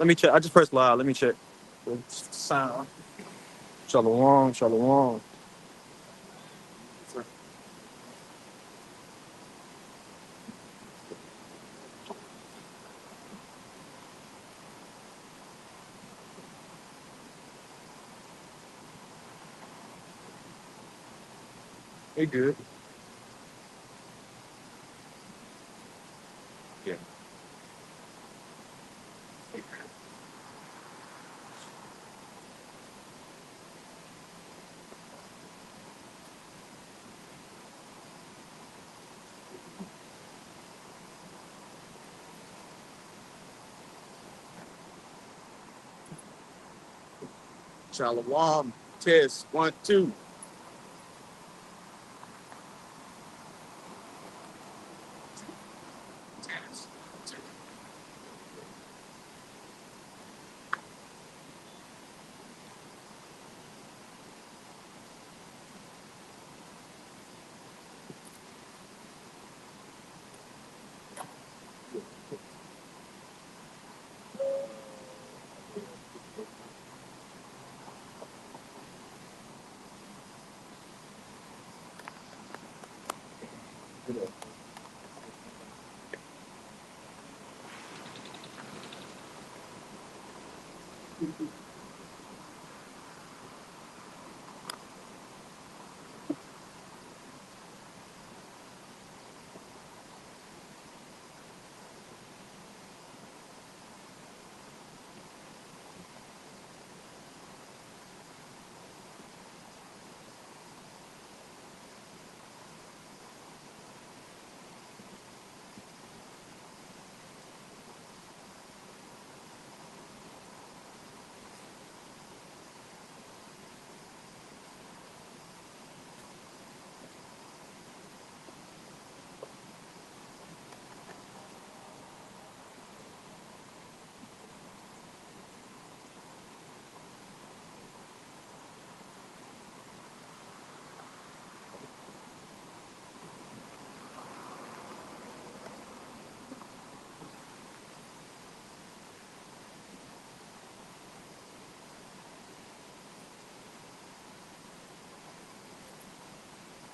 Let me check. I just pressed live. Let me check. Sound. Shalom, shalom. They good. Yeah. Shalom. Test. 1, 2.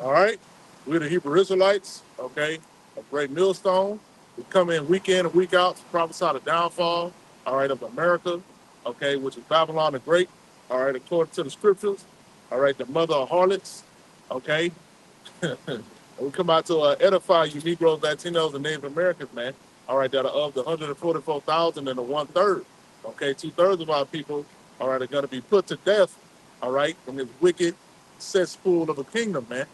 All right. We're the Hebrew Israelites, okay? A great millstone. We come in week in and week out to prophesy the downfall, all right, of America, okay, which is Babylon the Great, all right, according to the scriptures, all right, the mother of harlots, okay? We come out to edify you Negroes, Latinos, and Native Americans, man, all right, that are of the 144,000 and the one-third, okay? Two-thirds of our people, all right, are going to be put to death, all right, in this wicked cesspool of a kingdom, man.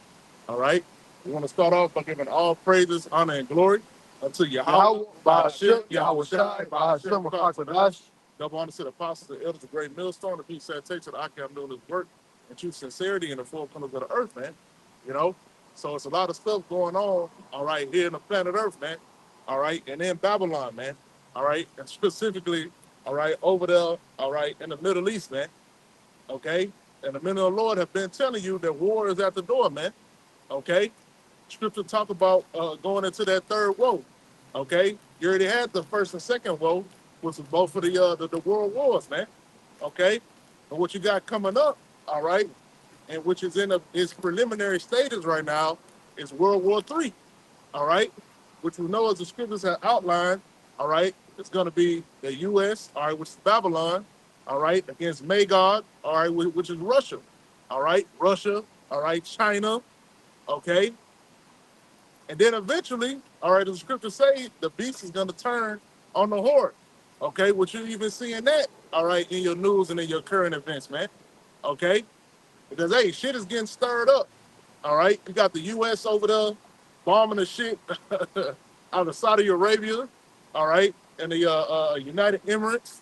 All right. We want to start off by giving all praises, honor, and glory unto Yahweh, Bahashim, Yahweh Shai, Bahashim, Rakakadash. Double honor to the apostles, the elders, the great millstone, the peace, sanitation, the Akim doing his work, and true sincerity in the four corners of the earth, man. You know? So it's a lot of stuff going on, all right, here in the planet Earth, man. All right. And then Babylon, man. All right. And specifically, all right, over there, all right, in the Middle East, man. Okay. And the men of the Lord have been telling you that war is at the door, man. Okay. Scripture talk about going into that third woe. Okay, you already had the first and second woe, which was both of the world wars, man. Okay, and what you got coming up, all right, and which is in its preliminary stages right now, is World War III. All right, which we know as the scriptures have outlined. All right, it's going to be the U.S. All right, which is Babylon. All right, against Magog. All right, which is Russia. All right, Russia. All right, China. Okay, and then eventually, all right, the scriptures say the beast is going to turn on the horde. Okay, what you even seeing that, all right, in your news and in your current events, man. Okay, because hey, shit is getting stirred up. All right, you got the U.S. over there bombing the shit out of Saudi Arabia. All right, and the United Emirates.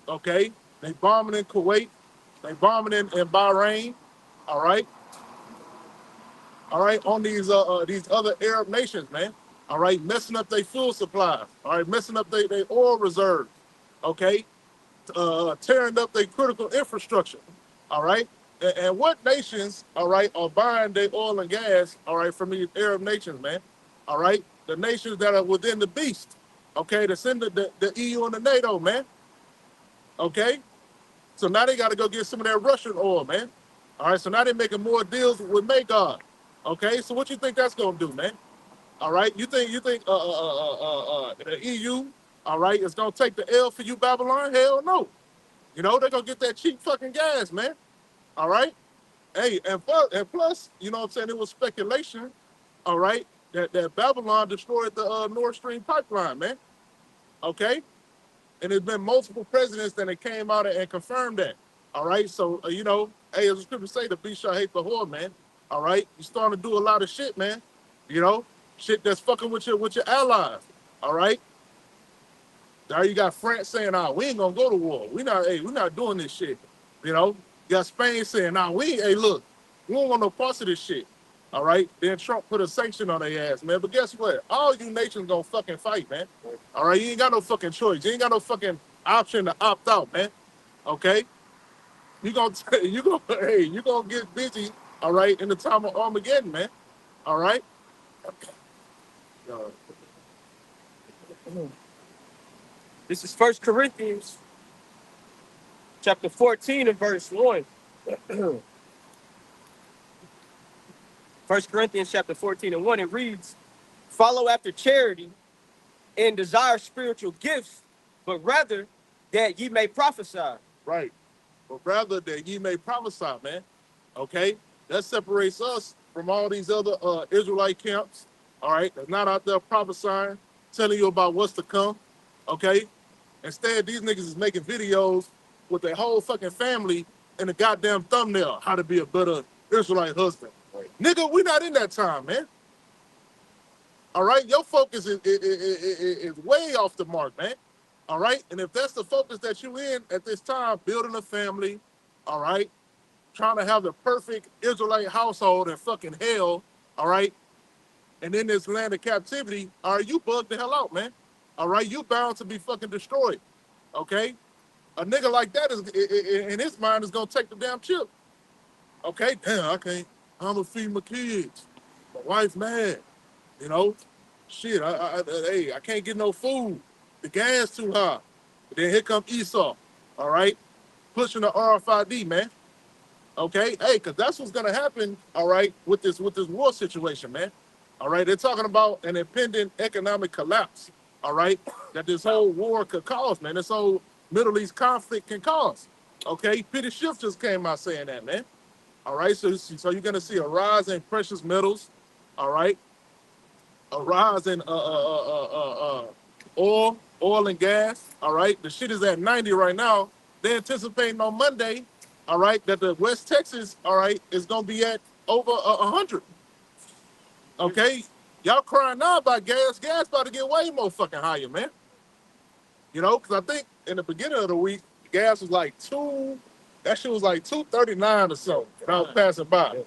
Okay, they bombing in Kuwait. They bombing in Bahrain. All right, on these other Arab nations, man. All right, messing up their fuel supplies. All right, messing up their oil reserves. Okay, tearing up their critical infrastructure. All right, and what nations, all right, are buying their oil and gas, all right, from these Arab nations, man? All right, the nations that are within the beast. Okay, that's in the EU and the NATO, man. Okay, so now they got to go get some of that Russian oil, man. All right, so now they're making more deals with Magog. Okay, so what you think that's gonna do, man? All right, you think the EU, all right, is gonna take the L for you, Babylon? Hell no. You know they're gonna get that cheap fucking gas, man. All right. Hey, and plus, you know what I'm saying? It was speculation, all right, that Babylon destroyed the Nord Stream pipeline, man. Okay, and there's been multiple presidents that came out and confirmed that. All right, so you know, hey, as the scripture say, the beast shall hate the whore, man. All right, you starting to do a lot of shit, man. You know, shit that's fucking with your allies. All right, now you got France saying, "Nah, we ain't gonna go to war. We're not doing this shit." You know, you got Spain saying, "Nah, hey, look, we don't want no parts of this shit." All right, then Trump put a sanction on their ass, man. But guess what? All you nations gonna fucking fight, man. All right, you ain't got no fucking choice. You ain't got no fucking option to opt out, man. Okay, you gonna get busy. All right, in the time of Armageddon, man. All right. Uh, This is First Corinthians chapter 14 and verse 1. First Corinthians chapter 14 and 1, it reads, follow after charity and desire spiritual gifts, but rather that ye may prophesy. right. But rather that ye may prophesy, man. Okay, that separates us from all these other Israelite camps. All right, that's not out there prophesying, telling you about what's to come. Okay, instead these niggas is making videos with their whole fucking family in the goddamn thumbnail. How to be a better Israelite husband, right. Nigga. We not in that time, man. All right, your focus is way off the mark, man. All right, and if that's the focus that you in at this time, building a family, all right, trying to have the perfect Israelite household in fucking hell, all right, and in this land of captivity, all right, you bugged the hell out, man. All right, you bound to be fucking destroyed, okay? A nigga like that is, in his mind, is gonna take the damn chip. Okay, damn, I can't, I'm gonna feed my kids. My wife mad, you know? Shit, hey, I can't get no food. The gas too high. But then here come Esau, all right, pushing the RFID, man. Okay, hey, because that's what's gonna happen, all right, with this war situation, man. All right, they're talking about an impending economic collapse, all right, that this whole war could cause, man. This whole Middle East conflict can cause. Okay, Peter Schiff just came out saying that, man. All right, so you're gonna see a rise in precious metals, all right, a rise in oil and gas. All right, the shit is at 90 right now. They're anticipating on Monday, all right, that the West Texas, all right, is gonna be at over 100. Okay, y'all crying now about gas. Gas about to get way more fucking higher, man. You know, because I think in the beginning of the week, gas was like that shit was like 239 or so. And I was passing by.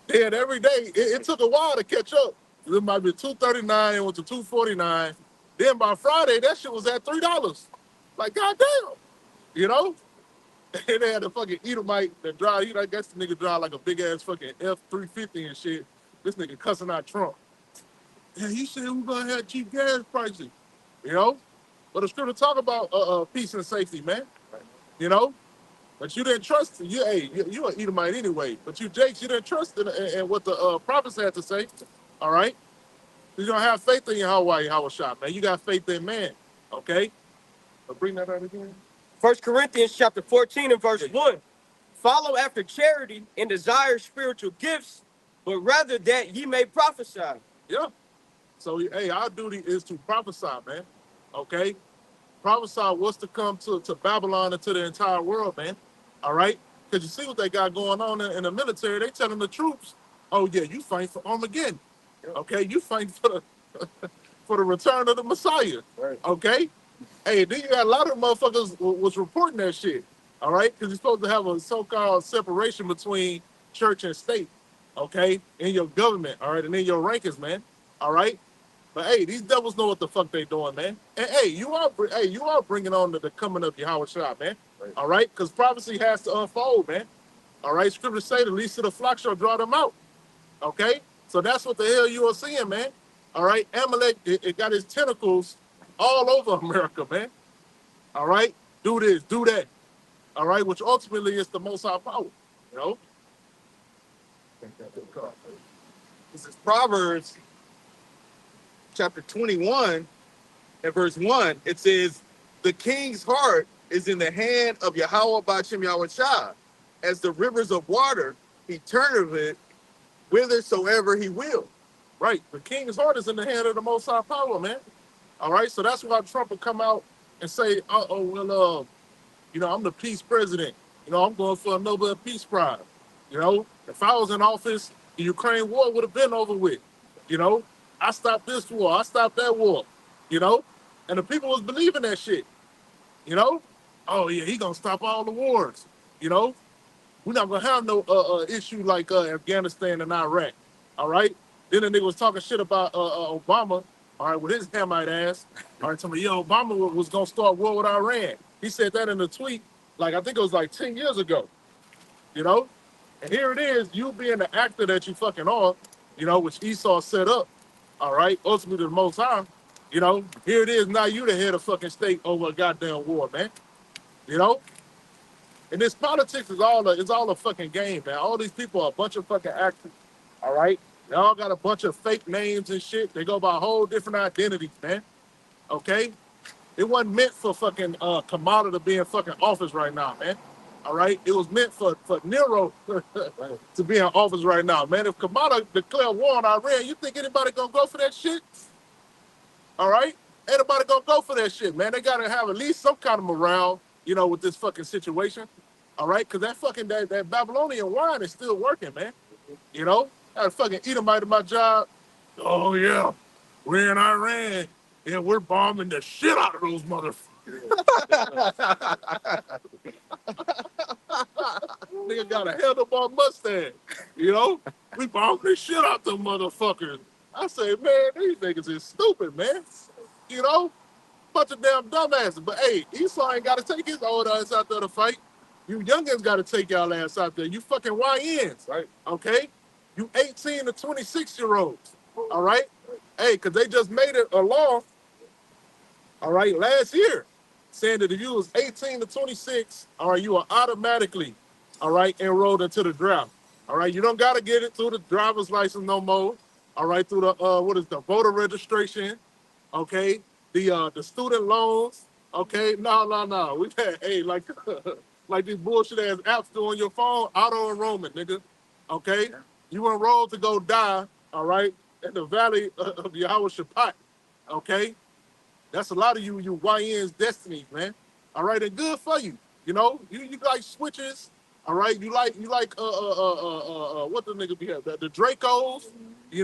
Then every day, it took a while to catch up. It might be 239 and went to 249. Then by Friday, that shit was at $3. Like, goddamn, you know? And they had a fucking Edomite that drive, I guess the nigga drive like a big ass fucking F-350 and shit. This nigga cussing out Trump. Yeah, he said we're gonna have cheap gas prices, you know? But the scripture talk about peace and safety, man. You know? But you didn't trust, you an Edomite anyway. But you, Jakes, you didn't trust in what the prophets had to say, all right? You don't have faith in Yahweh shop, man. You got faith in man, okay? So bring that out again. First Corinthians chapter 14 and verse 1. Follow after charity and desire spiritual gifts, but rather that ye may prophesy. Yeah. So, hey, our duty is to prophesy, man, okay? Prophesy what's to come to Babylon and to the entire world, man, all right? Because you see what they got going on in the military. They telling the troops, oh, yeah, you fight for Armageddon, okay? You fight for the return of the Messiah, right. Okay? Hey, then you got a lot of motherfuckers was reporting that shit, all right? Because you're supposed to have a so-called separation between church and state, okay? In your government, all right? And in your rankings, man, all right? But hey, these devils know what the fuck they doing, man. And hey, you are bringing on the coming of Yahweh Shah, man. Right. All right, because prophecy has to unfold, man. All right, scriptures say the least of the flock shall draw them out. Okay, so that's what the hell you are seeing, man. All right, Amalek, it got his tentacles all over America, man. All right, do this, do that. All right, which ultimately is the most high power. You know, this is Proverbs chapter 21 and verse 1. It says, "The king's heart is in the hand of Yahweh Ba'Shem Yahweh Shah. As the rivers of water, he turneth it whithersoever he will." Right, the king's heart is in the hand of the Most High Power, man. All right, so that's why Trump will come out and say, "Oh, well, I'm the peace president. I'm going for a Nobel Peace Prize. If I was in office, the Ukraine war would have been over with. You know, I stopped this war, I stopped that war. You know, and the people was believing that shit. You know, oh yeah, he gonna stop all the wars. You know, we're not gonna have no issue like Afghanistan and Iraq. All right. Then the nigga was talking shit about Obama. All right, with his Hamite ass. All right, telling me, Obama was gonna start war with Iran. He said that in a tweet, like I think it was like 10 years ago. You know, and here it is, you being the actor that you fucking are. Which Esau set up. All right, ultimately the Most High. Here it is. Now you the head of fucking state over a goddamn war, man. You know. And this politics is all a fucking game, man. All these people are a bunch of fucking actors. All right? They all got a bunch of fake names and shit. They go by whole different identities, man. Okay? It wasn't meant for fucking Kamala to be in fucking office right now, man. All right? It was meant for Nero to be in office right now, man. If Kamala declare war on Iran, you think anybody gonna go for that shit? All right? Ain't nobody gonna go for that shit, man. They gotta have at least some kind of morale, with this fucking situation. All right? Because that Babylonian wine is still working, man. I had a fucking Edomite at my job. Oh, yeah. We're in Iran and we're bombing the shit out of those motherfuckers. Nigga got a handlebar Mustang. We bombing the shit out them motherfuckers. I say, man, these niggas is stupid, man. You know, bunch of damn dumbasses. But hey, Esau ain't got to take his old ass out there to fight. You youngins got to take y'all ass out there. You fucking YNs, right? Okay? You 18 to 26-year-olds, all right? Hey, because they just made it a law, all right, last year, saying that if you was 18 to 26, all right, you are automatically, all right, enrolled into the draft. All right, you don't got to get it through the driver's license no more. All right, through the voter registration, okay, the student loans, okay, no. We had, hey, like, like these bullshit ass apps do on your phone, auto enrollment, nigga, okay? You enrolled to go die, all right, in the valley of Yahweh Shabbat, okay? That's a lot of you YN's destinies, man. All right, and good for you. You like switches. All right, you like what the nigga be have? The Dracos. You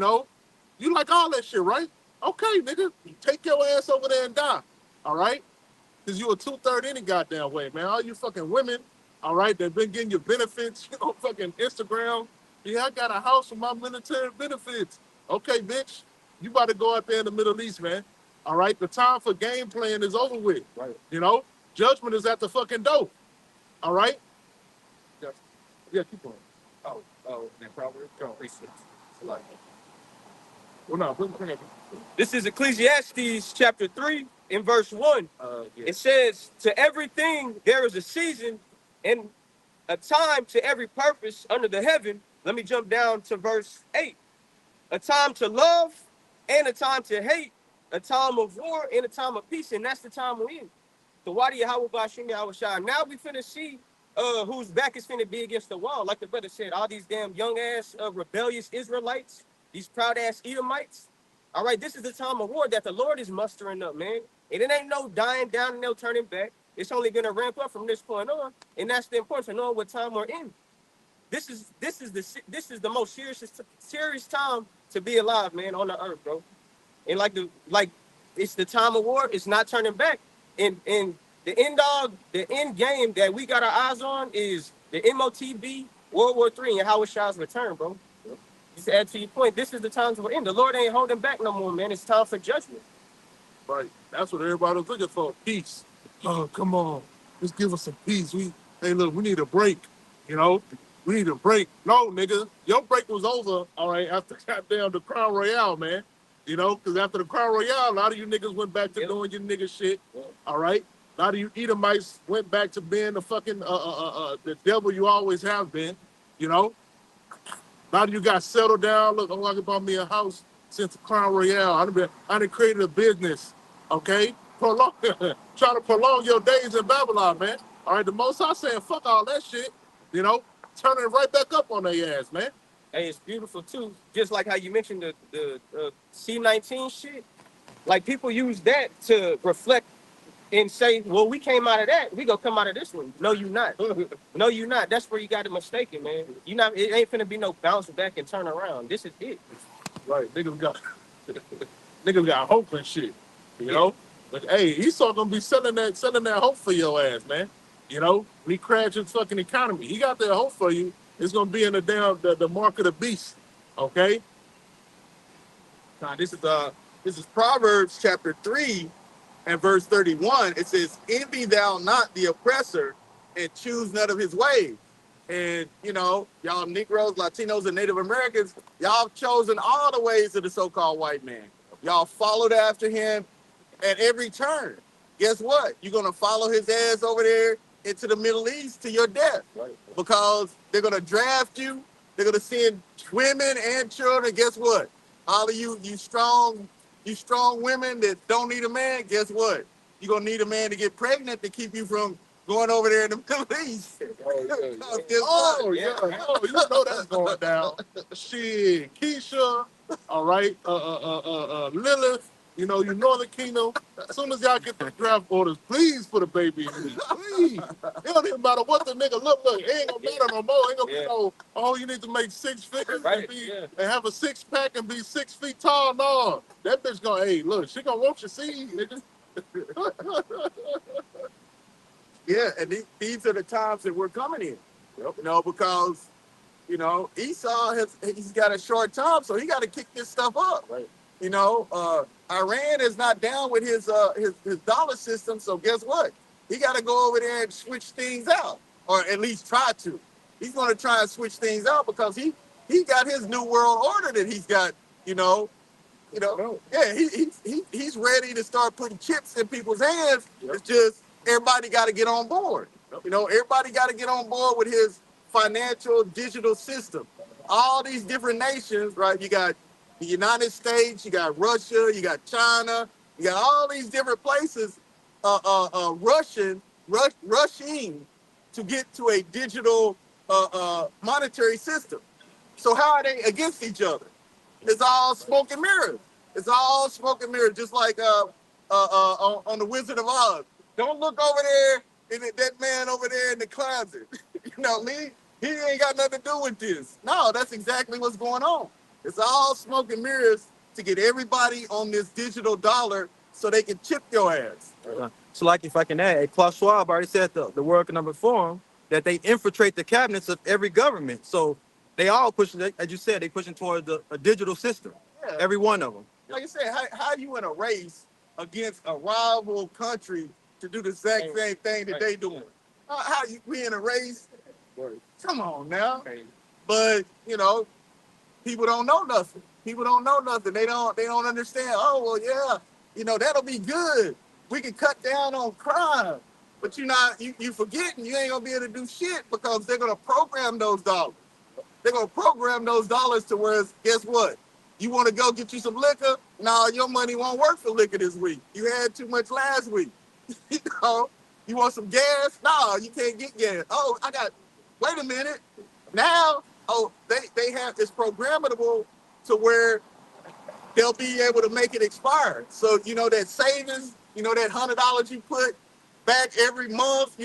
like all that shit, right? Okay, nigga, take your ass over there and die. All right, because you a 2/3 any goddamn way, man. All you fucking women, all right, they've been getting your benefits, fucking Instagram. Yeah, I got a house with my military benefits. Okay, bitch, you about to go out there in the Middle East, man. All right, the time for game playing is over with. Right. Judgment is at the fucking door. All right. Yeah, keep going. That Proverbs. Like, well, no, bring it. This is Ecclesiastes chapter 3 in verse 1. Yeah. It says, "To everything there is a season and a time to every purpose under the heaven." Let me jump down to verse 8. "A time to love and a time to hate, a time of war and a time of peace." And that's the time we're in. So why do you how Bashim Yahweh Shai? Now we finna see whose back is finna be against the wall. Like the brother said, all these damn young ass rebellious Israelites, these proud ass Edomites. All right, this is the time of war that the Lord is mustering up, man. And it ain't no dying down and no turning back. It's only gonna ramp up from this point on. And that's the importance of knowing what time we're in. This is the most serious time to be alive, man, on the earth, bro. And like it's the time of war. It's not turning back. And the end game that we got our eyes on is the MOTB World War III and Howard Shaw's return, bro. Just to add to your point, this is the times we're in. The Lord ain't holding back no more, man. It's time for judgment. Right. That's what everybody was looking for. Peace. Oh, come on. Just give us some peace. Hey, look, we need a break. We need a break. No, nigga. Your break was over, all right, after goddamn the Crown Royale, man. You know, because after the Crown Royale, a lot of you niggas went back to doing your nigga shit. All right. A lot of you Edomites went back to being the fucking the devil you always have been. You know, a lot of you got settled down. Look, I'm talking about me a house since the Crown Royale. I done created a business. Okay, prolong, trying to prolong your days in Babylon, man. All right, the Most I saying fuck all that shit. You know, turning it right back up on their ass, man. Hey, it's beautiful too. Just like how you mentioned the C-19 shit. Like people use that to reflect and say, well, we came out of that, we gonna come out of this one. No, you not. No, you not. That's where you got it mistaken, man. You not. It ain't finna be no bounce back and turn around. This is it. Right, niggas got hope and shit. You know, but hey, Esau gonna be selling that hope for your ass, man. You know, we crash his fucking economy. He got that hope for you. It's gonna be in the mark of the beast. Okay. Now, this is Proverbs chapter 3 and verse 31. It says, "Envy thou not the oppressor, and choose none of his ways." And y'all Negroes, Latinos, and Native Americans, y'all have chosen all the ways of the so-called white man. Y'all followed after him at every turn. Guess what? You're gonna follow his ass over there into the Middle East to your death, because they're gonna draft you. They're gonna send women and children. Guess what? All of you strong women that don't need a man. Guess what? You're gonna need a man to get pregnant to keep you from going over there in the Middle East. Oh yeah. Oh, you know that's going down. Shit, Keisha. All right. Lilith. You know, you Northern Kingdom. As soon as y'all get the draft orders, please put a baby in me. Please. It don't even matter what the nigga look like. It ain't gonna matter no more. Ain't gonna be no, oh, you need to make 6 figures and have a 6-pack and be 6 feet tall. No. That bitch gonna, hey, look, she gonna want your seed, nigga. Yeah, and these are the times that we're coming in. Because Esau he's got a short time, so he got to kick this stuff up. Right. Iran is not down with his dollar system, so guess what? He got to go over there and switch things out, or at least try to. He's going to try and switch things out because he got his new world order that he's got. Yeah, he's ready to start putting chips in people's hands. Yep. It's just everybody got to get on board. Yep. Everybody got to get on board with his financial digital system. All these different nations, right? You got the United States, you got Russia, you got China, you got all these different places rushing to get to a digital monetary system. So how are they against each other? It's all smoke and mirrors. It's all smoke and mirrors, just like on the Wizard of Oz. Don't look over there that man over there in the closet. Lee, he ain't got nothing to do with this. No, that's exactly what's going on. It's all smoke and mirrors to get everybody on this digital dollar so they can chip your ass. So, like, if I can add, Klaus Schwab already said the World Economic Forum that they infiltrate the cabinets of every government. So they all pushing, as you said, they pushing towards a digital system. Yeah. Every one of them. Like I said, how you in a race against a rival country to do the exact same thing that they doing? How you we in a race? Come on now. But people don't know nothing. People don't know nothing. They don't understand. Oh well, yeah, that'll be good. We can cut down on crime. But you forgetting you ain't gonna be able to do shit because they're gonna program those dollars. They're gonna program those dollars to where, guess what? You want to go get you some liquor? No, your money won't work for liquor this week. You had too much last week. You want some gas? No, you can't get gas. Oh, wait a minute. Now, they have this programmable to where they'll be able to make it expire. So, that savings, that $100 you put back every month,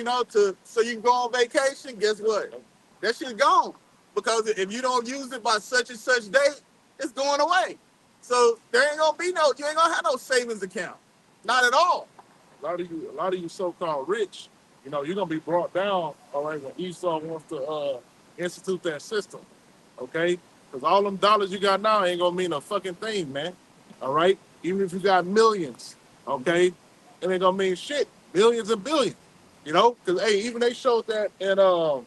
so you can go on vacation, guess what? That shit's gone. Because if you don't use it by such and such date, it's going away. So there ain't gonna be you ain't gonna have no savings account. Not at all. A lot of you so-called rich, you're gonna be brought down, all right, when Esau wants to institute that system. Okay? Because all them dollars you got now ain't gonna mean a fucking thing, man. All right? Even if you got millions, okay, it ain't gonna mean shit. Billions and billions. Because hey, even they showed that in the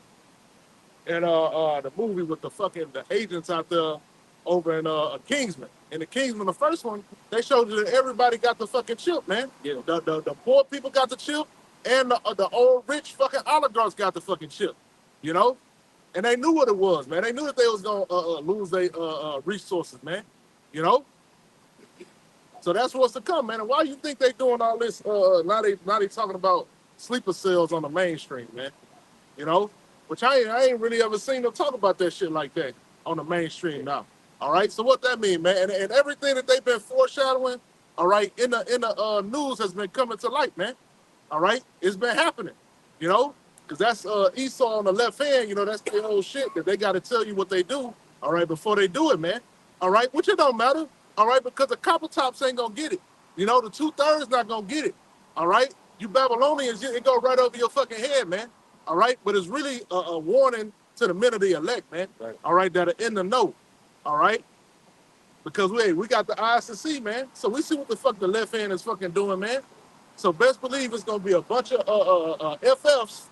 movie with the agents out there over in Kingsman. In the Kingsman, the first one, they showed you that everybody got the fucking chip, man. Yeah. The poor people got the chip, and the old rich fucking oligarchs got the fucking chip. You know, and they knew what it was, man. They knew that they was gonna lose their resources, man. You know, so that's what's to come, man. And why you think they doing all this? Now they talking about sleeper cells on the mainstream, man. You know, which I ain't really ever seen them talk about that shit like that on the mainstream now. All right, so what that mean, man? And everything that they've been foreshadowing, all right, in the news has been coming to light, man. All right, it's been happening, you know, because that's Esau on the left hand. You know, that's the old shit that they got to tell you what they do. All right, before they do it, man. All right, which it don't matter. All right, because the copper tops ain't gonna get it. You know, the 2/3 not gonna get it. All right, you Babylonians, it go right over your fucking head, man. All right, but it's really a warning to the men of the elect, man. Right. All right, that are in the know. All right, because we got the eyes to see, man. So we see what the fuck the left hand is fucking doing, man. So best believe it's gonna be a bunch of FFs,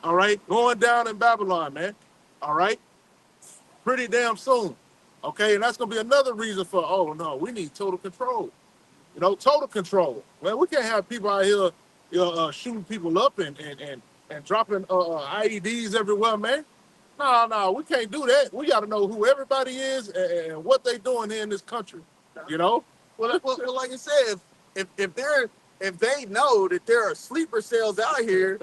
all right, going down in Babylon, man. All right, pretty damn soon. Okay, and that's gonna be another reason for oh no, we need total control. You know, total control. Man, we can't have people out here, shooting people up and dropping IEDs everywhere, man. No, we can't do that. We got to know who everybody is and what they doing here in this country. You know? Well, like I said, if they know that there are sleeper cells out here,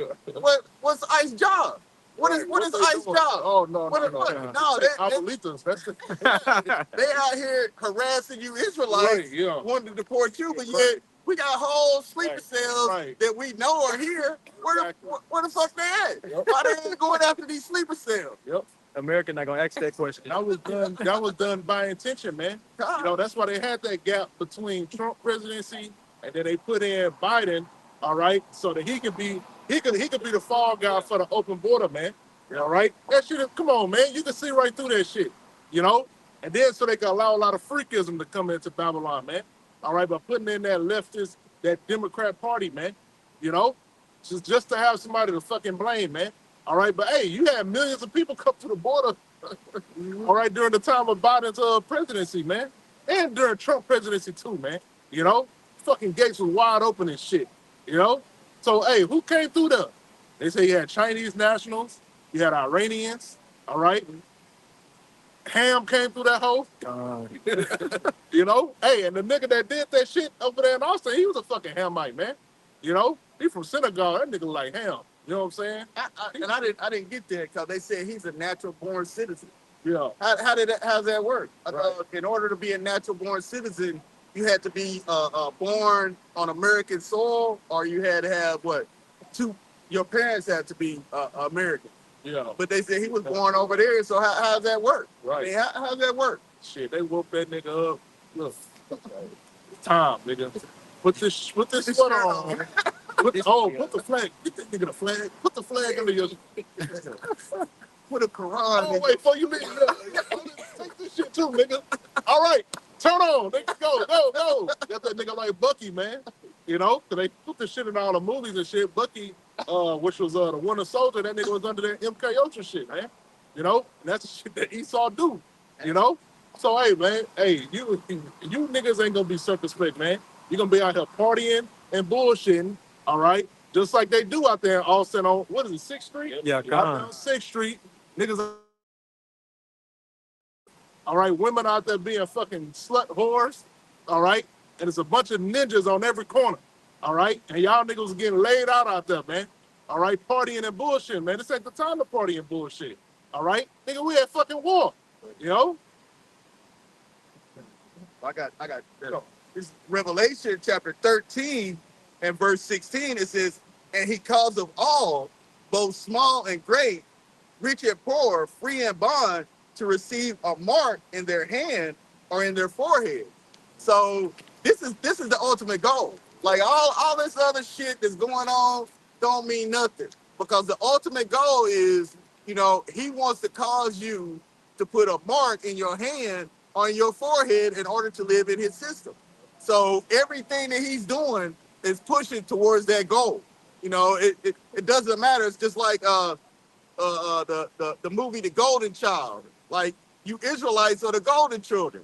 what's ICE job? What is ICE doing? job? Oh no, What no, is no. what? No, Abuelitas, that's the they out here harassing you Israelites, right, yeah. wanting to deport you, but Right. yet we got whole sleeper Right, cells right. that we know are here. Exactly. Where the fuck they at? Yep. Why they ain't going after these sleeper cells? Yep. America not gonna ask that question. That was done by intention, man. You know, that's why they had that gap between Trump presidency and then they put in Biden, all right, so that he could be the fall guy for the open border, man. All right? That shit is, come on, man. You can see right through that shit. You know? And then so they can allow a lot of freakism to come into Babylon, man. All right, by putting in that leftist, that Democrat party, man. You know? Just to have somebody to fucking blame, man. All right, but hey, you had millions of people come to the border, all right, during the time of Biden's presidency, man, and during Trump presidency too, man. You know, fucking gates was wide open and shit. You know, so hey, who came through there? They say you had Chinese nationals, you had Iranians, all right. Ham came through that hole. You know, hey, and the nigga that did that shit over there in Austin, he was a fucking Hamite, man. You know, he from Senegal. That nigga like Ham. You know what I'm saying? I didn't get that because they said he's a natural born citizen. Yeah. How's that work? Right. In order to be a natural born citizen, you had to be born on American soil, or you had to have what? Your parents had to be American. Yeah. But they said he was born over there, so how's that work? Right. I mean, how's that work? Shit, they whooped that nigga up. Look, Tom, nigga, put this sweater on. Put the flag. Get that nigga the flag. Put the flag under your. Put a Quran. Oh wait, before you leave, take this shit too, nigga. All right, turn on, nigga. Go. Got that nigga like Bucky, man. You know, cause they put the shit in all the movies and shit. Bucky, which was the Winter Soldier, that nigga was under that MK Ultra shit, man. You know, and that's the shit that Esau do. You know, so hey, man, hey, you niggas ain't gonna be circumspect, man. You gonna be out here partying and bullshitting, all right? Just like they do out there in Austin on what is it, 6th Street? Yeah, out there on 6th Street, niggas. All right, women out there being fucking slut whores, all right? And there's a bunch of ninjas on every corner, all right? And y'all niggas are getting laid out there, man. All right, partying and bullshit, man. This ain't the time to party and bullshit, all right? Nigga, we at fucking war, you know? I got this Revelation chapter 13 and verse 16. It says, and he calls of all, both small and great, rich and poor, free and bond, to receive a mark in their hand or in their forehead. So this is the ultimate goal. Like all this other shit that's going on don't mean nothing, because the ultimate goal is, you know, he wants to cause you to put a mark in your hand on your forehead in order to live in his system. So everything that he's doing is pushing towards that goal. You know, it doesn't matter. It's just like the movie The Golden Child. Like, You Israelites are the golden children.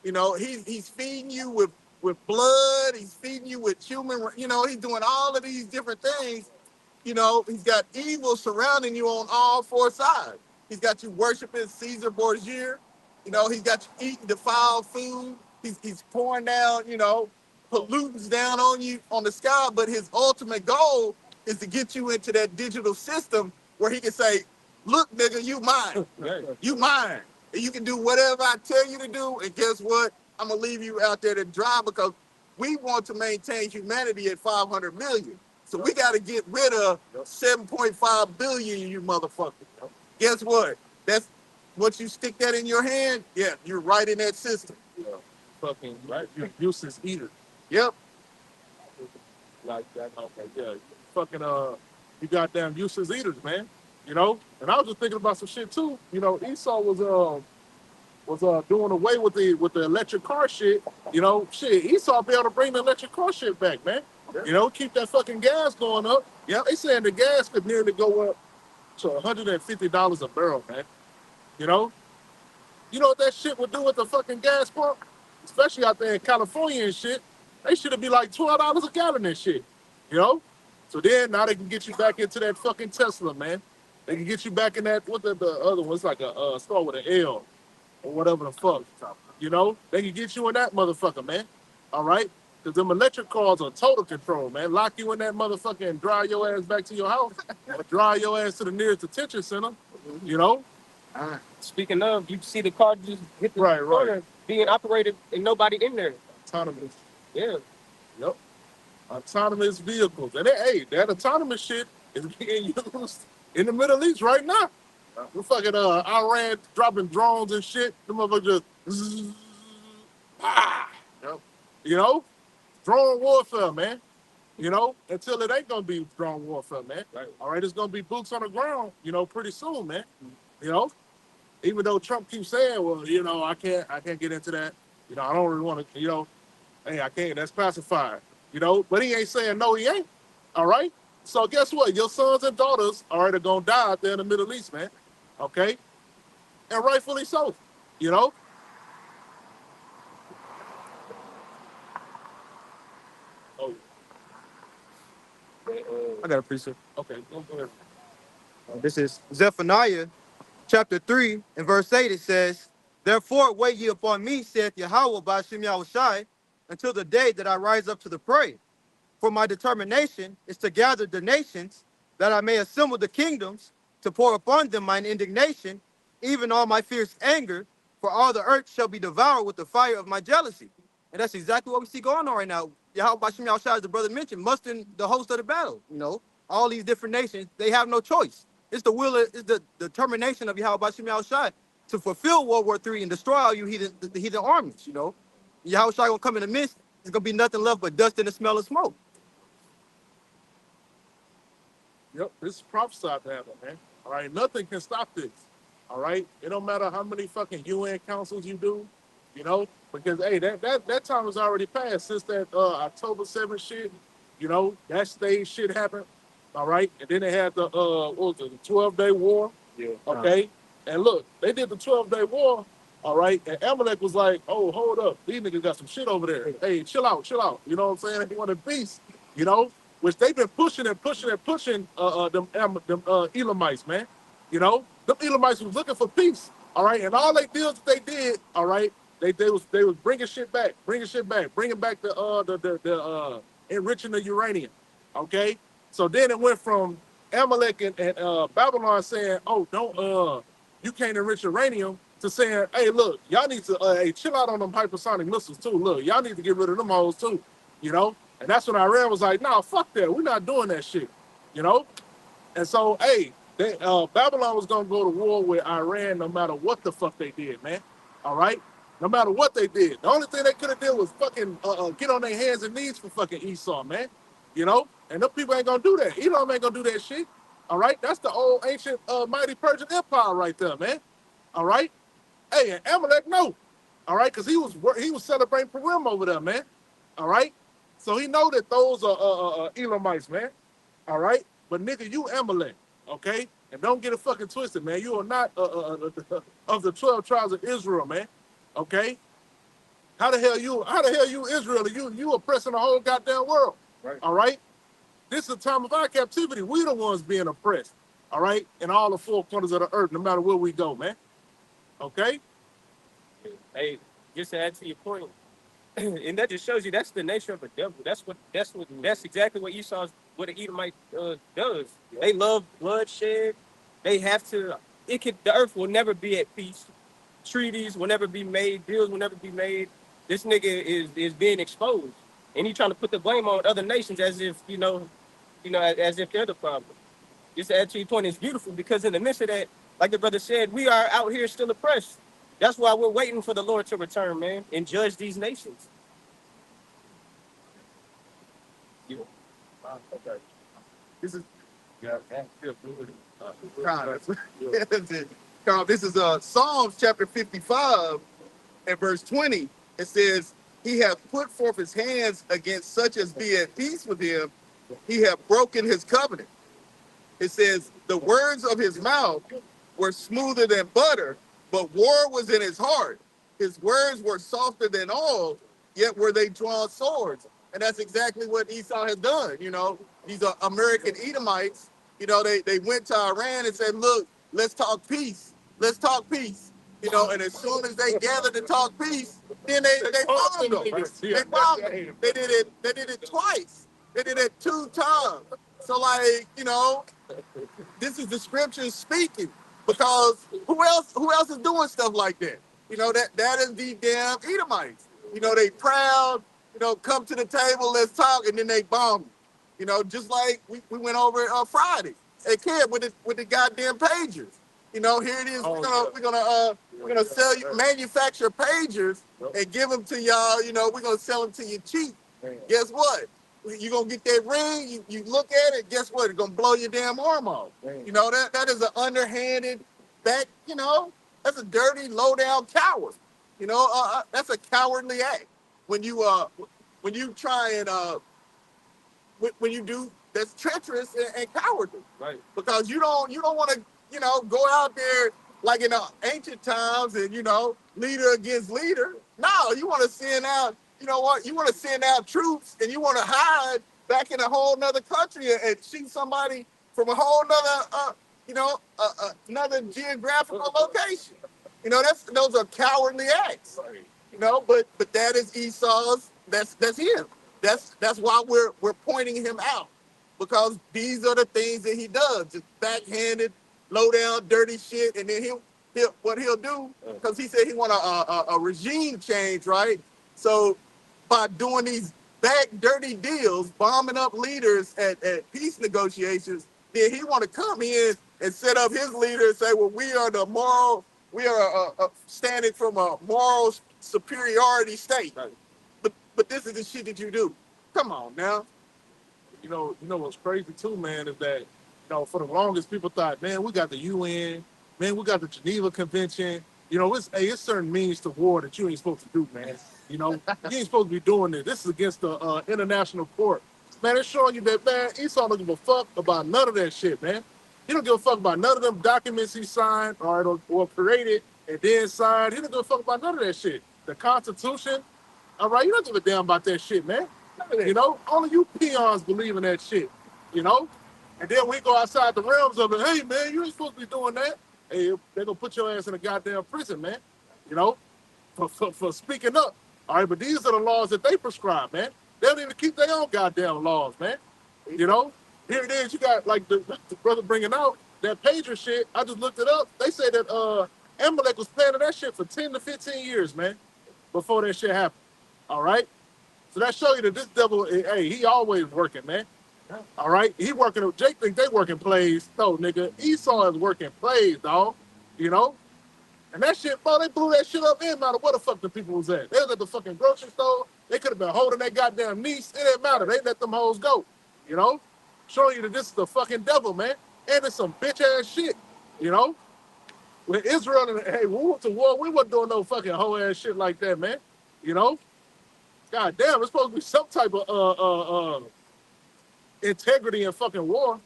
You know, he's feeding you with blood. He's feeding you with human. You know, he's doing all of these different things. You know, he's got evil surrounding you on all four sides. He's got you worshiping Caesar Borgia. You know, he's got you eating defiled food. He's pouring down, you know, pollutants down on you on the sky. But his ultimate goal is to get you into that digital system where he can say, look, nigga, you mine. You mine. And you can do whatever I tell you to do. And guess what? I'm going to leave you out there to dry because we want to maintain humanity at 500 million. So we got to get rid of 7.5 billion, you motherfuckers. Guess what? That's once you stick that in your hand, yeah, you're right in that system. Yeah. Fucking right. You're useless eater. Yep. Like that. Okay, yeah. Fucking you goddamn useless eaters, man. You know? And I was just thinking about some shit too. You know, Esau was doing away with the electric car shit. You know, shit, Esau be able to bring the electric car shit back, man. You know, keep that fucking gas going up. Yeah, they saying the gas could nearly go up to $150 a barrel, man. You know? You know what that shit would do with the fucking gas pump? Especially out there in California and shit. They should be like $12 a gallon and shit. You know? So then now they can get you back into that fucking Tesla, man. They can get you back in that, what the other one? It's like a start with an L or whatever the fuck. You know? They can get you in that motherfucker, man. All right? Because them electric cars are total control, man. Lock you in that motherfucker and drive your ass back to your house or drive your ass to the nearest detention center. You know? Speaking of, you see the car just hit the corner being operated and nobody in there. Autonomous. Yeah. Yep. Autonomous vehicles. And hey, that autonomous shit is being used in the Middle East right now. The fucking Iran dropping drones and shit. The motherfuckers just Yep. You know? Drone warfare, man. You know, until it ain't gonna be drone warfare, man. Right. All right, it's gonna be boots on the ground, you know, pretty soon, man. You know? Even though Trump keeps saying, well, you know, I can't get into that. You know, I don't really want to, you know, hey, I can't, that's classified. You know, but he ain't saying no, he ain't. All right? So guess what? Your sons and daughters are gonna die out there in the Middle East, man. Okay? And rightfully so. You know? Oh, I got a precept. okay, go ahead. This is Zephaniah chapter 3 and verse 8. It says, therefore wait ye upon me, saith Yahweh by Shem Yahushai, until the day that I rise up to the prey. For my determination is to gather the nations, that I may assemble the kingdoms, to pour upon them mine indignation, even all my fierce anger, for all the earth shall be devoured with the fire of my jealousy. And that's exactly what we see going on right now. Yahweh Bashem Yahushua, as the brother mentioned, mustering the host of the battle. You know, all these different nations, they have no choice. It's the will, it's the determination of Yahweh Bashem Yahushua to fulfill World War III and destroy all you the heathen armies. You know, Yahushua gonna come in the midst. It's gonna be nothing left but dust and the smell of smoke. Yep, this is prophesied to happen, man. All right, nothing can stop this. All right, it don't matter how many fucking UN councils you do, you know, because hey, that time was already passed since that October 7th shit. You know, that stage shit happened. All right, and then they had the what was it, the 12-day war. Yeah. Okay, and look, they did the 12-day war. All right, and Amalek was like, "Oh, hold up, these niggas got some shit over there. Hey, chill out, chill out." You know what I'm saying? They wanted peace. You know, which they've been pushing and pushing and pushing them Elamites, man. You know, them Elamites was looking for peace. All right, and all they deals that they did, all right, they was bringing shit back, bringing back the enriching the uranium. Okay, so then it went from Amalek and Babylon saying, "Oh, don't you can't enrich uranium," to saying, "Hey, look, y'all need to hey, chill out on them hypersonic missiles too. Look, y'all need to get rid of them hoes too." You know. And that's when Iran was like, "Nah, fuck that. We're not doing that shit." You know? And so, hey, Babylon was going to go to war with Iran no matter what the fuck they did, man. All right? No matter what they did. The only thing they could have did was fucking get on their hands and knees for fucking Esau, man. You know? And them people ain't going to do that. Edom ain't going to do that shit. All right? That's the old ancient mighty Persian Empire right there, man. All right? Hey, and Amalek, no. All right? Because he was celebrating Purim over there, man. All right? So he know that those are Elamites, man. All right? But nigga, you Amalek, okay? And don't get it fucking twisted, man. You are not of the 12 tribes of Israel, man. Okay? How the hell you Israel? You oppressing the whole goddamn world. Right. All right? This is a time of our captivity. We the ones being oppressed. All right? In all the four corners of the earth, no matter where we go, man. Okay? Hey, just to add to your point, and that just shows you that's the nature of a devil. That's exactly what Esau's what an Edomite does. They love bloodshed. They have to. The earth will never be at peace. Treaties will never be made. Deals will never be made. This nigga is being exposed, and he trying to put the blame on other nations as if as if they're the problem. Just to add to your point, it's beautiful because in the midst of that, like the brother said, we are out here still oppressed. That's why we're waiting for the Lord to return, man, and judge these nations. Okay. This is Carl, this is Psalms chapter 55 and verse 20. It says, he hath put forth his hands against such as be at peace with him. He hath broken his covenant. It says, the words of his mouth were smoother than butter, but war was in his heart. His words were softer than all, yet were they drawn swords. And that's exactly what Esau has done. These are American Edomites. They went to Iran and said, look, let's talk peace. Let's talk peace. And as soon as they gathered to talk peace, then they bombed them. They bombed them. They did it twice. They did it 2 times. So this is the scriptures speaking, because who else is doing stuff like that? That is the damn Edomites. They proud, come to the table, let's talk, and then they bomb you. Just like we went over Friday at Camp with the goddamn pagers. Here it is. We're gonna sell you, manufacture pagers and give them to y'all. We're gonna sell them to you cheap. Guess what? You're gonna get that ring, you look at it, guess what? It's gonna blow your damn arm off. That is an underhanded that's a dirty, low down coward. That's a cowardly act. When you try and when you do, that's treacherous and cowardly. right. Because you don't want to, go out there like in the ancient times and leader against leader. No, you want to send out, you want to send out troops and you want to hide back in a whole nother country and shoot somebody from a whole nother another geographical location. Those are cowardly acts. But that is Esau's. That's him. That's why we're pointing him out, because these are the things that he does, just backhanded, low down, dirty shit, and then what he'll do, because he said he want a regime change, right? So by doing these back dirty deals, bombing up leaders at peace negotiations, then he want to come in and set up his leader and say, well, we are standing from a moral superiority state. Right. But this is the shit that you do. Come on now. You know what's crazy too, man, is that for the longest people thought, man, we got the UN, man, we got the Geneva Convention. It's certain means to war that you ain't supposed to do, man. You ain't supposed to be doing this. This is against the international court. Man, it's showing you that, man, Esau don't give a fuck about none of that shit, man. He don't give a fuck about none of them documents he signed or created and then signed. He don't give a fuck about none of that shit. The Constitution, all right, you don't give a damn about that shit, man. Only you peons believe in that shit, And then we go outside the realms of it. Hey, man, you ain't supposed to be doing that. Hey, they're going to put your ass in a goddamn prison, man, for speaking up. All right, but these are the laws that they prescribe, man. They don't even keep their own goddamn laws, man. Here it is. You got, like the brother bringing out that pager shit. I just looked it up. They say that Amalek was planning that shit for 10 to 15 years, man, before that shit happened. All right? So that show you that this devil, hey, he always working, man. All right? He working, Jake think they working plays. No, nigga, Esau is working plays, dog. And that shit, bro, they blew that shit up in matter where the fuck the people was at. They was at the fucking grocery store. They could have been holding that goddamn niece. It didn't matter. They let them hoes go. Showing you that this is the fucking devil, man. And it's some bitch ass shit. With Israel and hey, we went to war. We wasn't doing no fucking hoe ass shit like that, man. God damn, it's supposed to be some type of integrity in fucking war,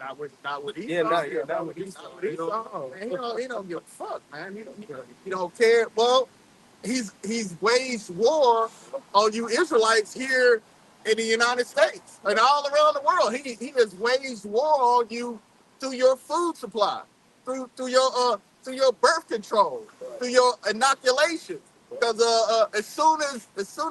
Not with Esau. Yeah, not with Esau. Not with Esau. Man, he don't give a fuck, man. He don't care. Well, he's waged war on you Israelites here in the United States and all around the world. He has waged war on you through your food supply, through your birth control, through your inoculation. Because as soon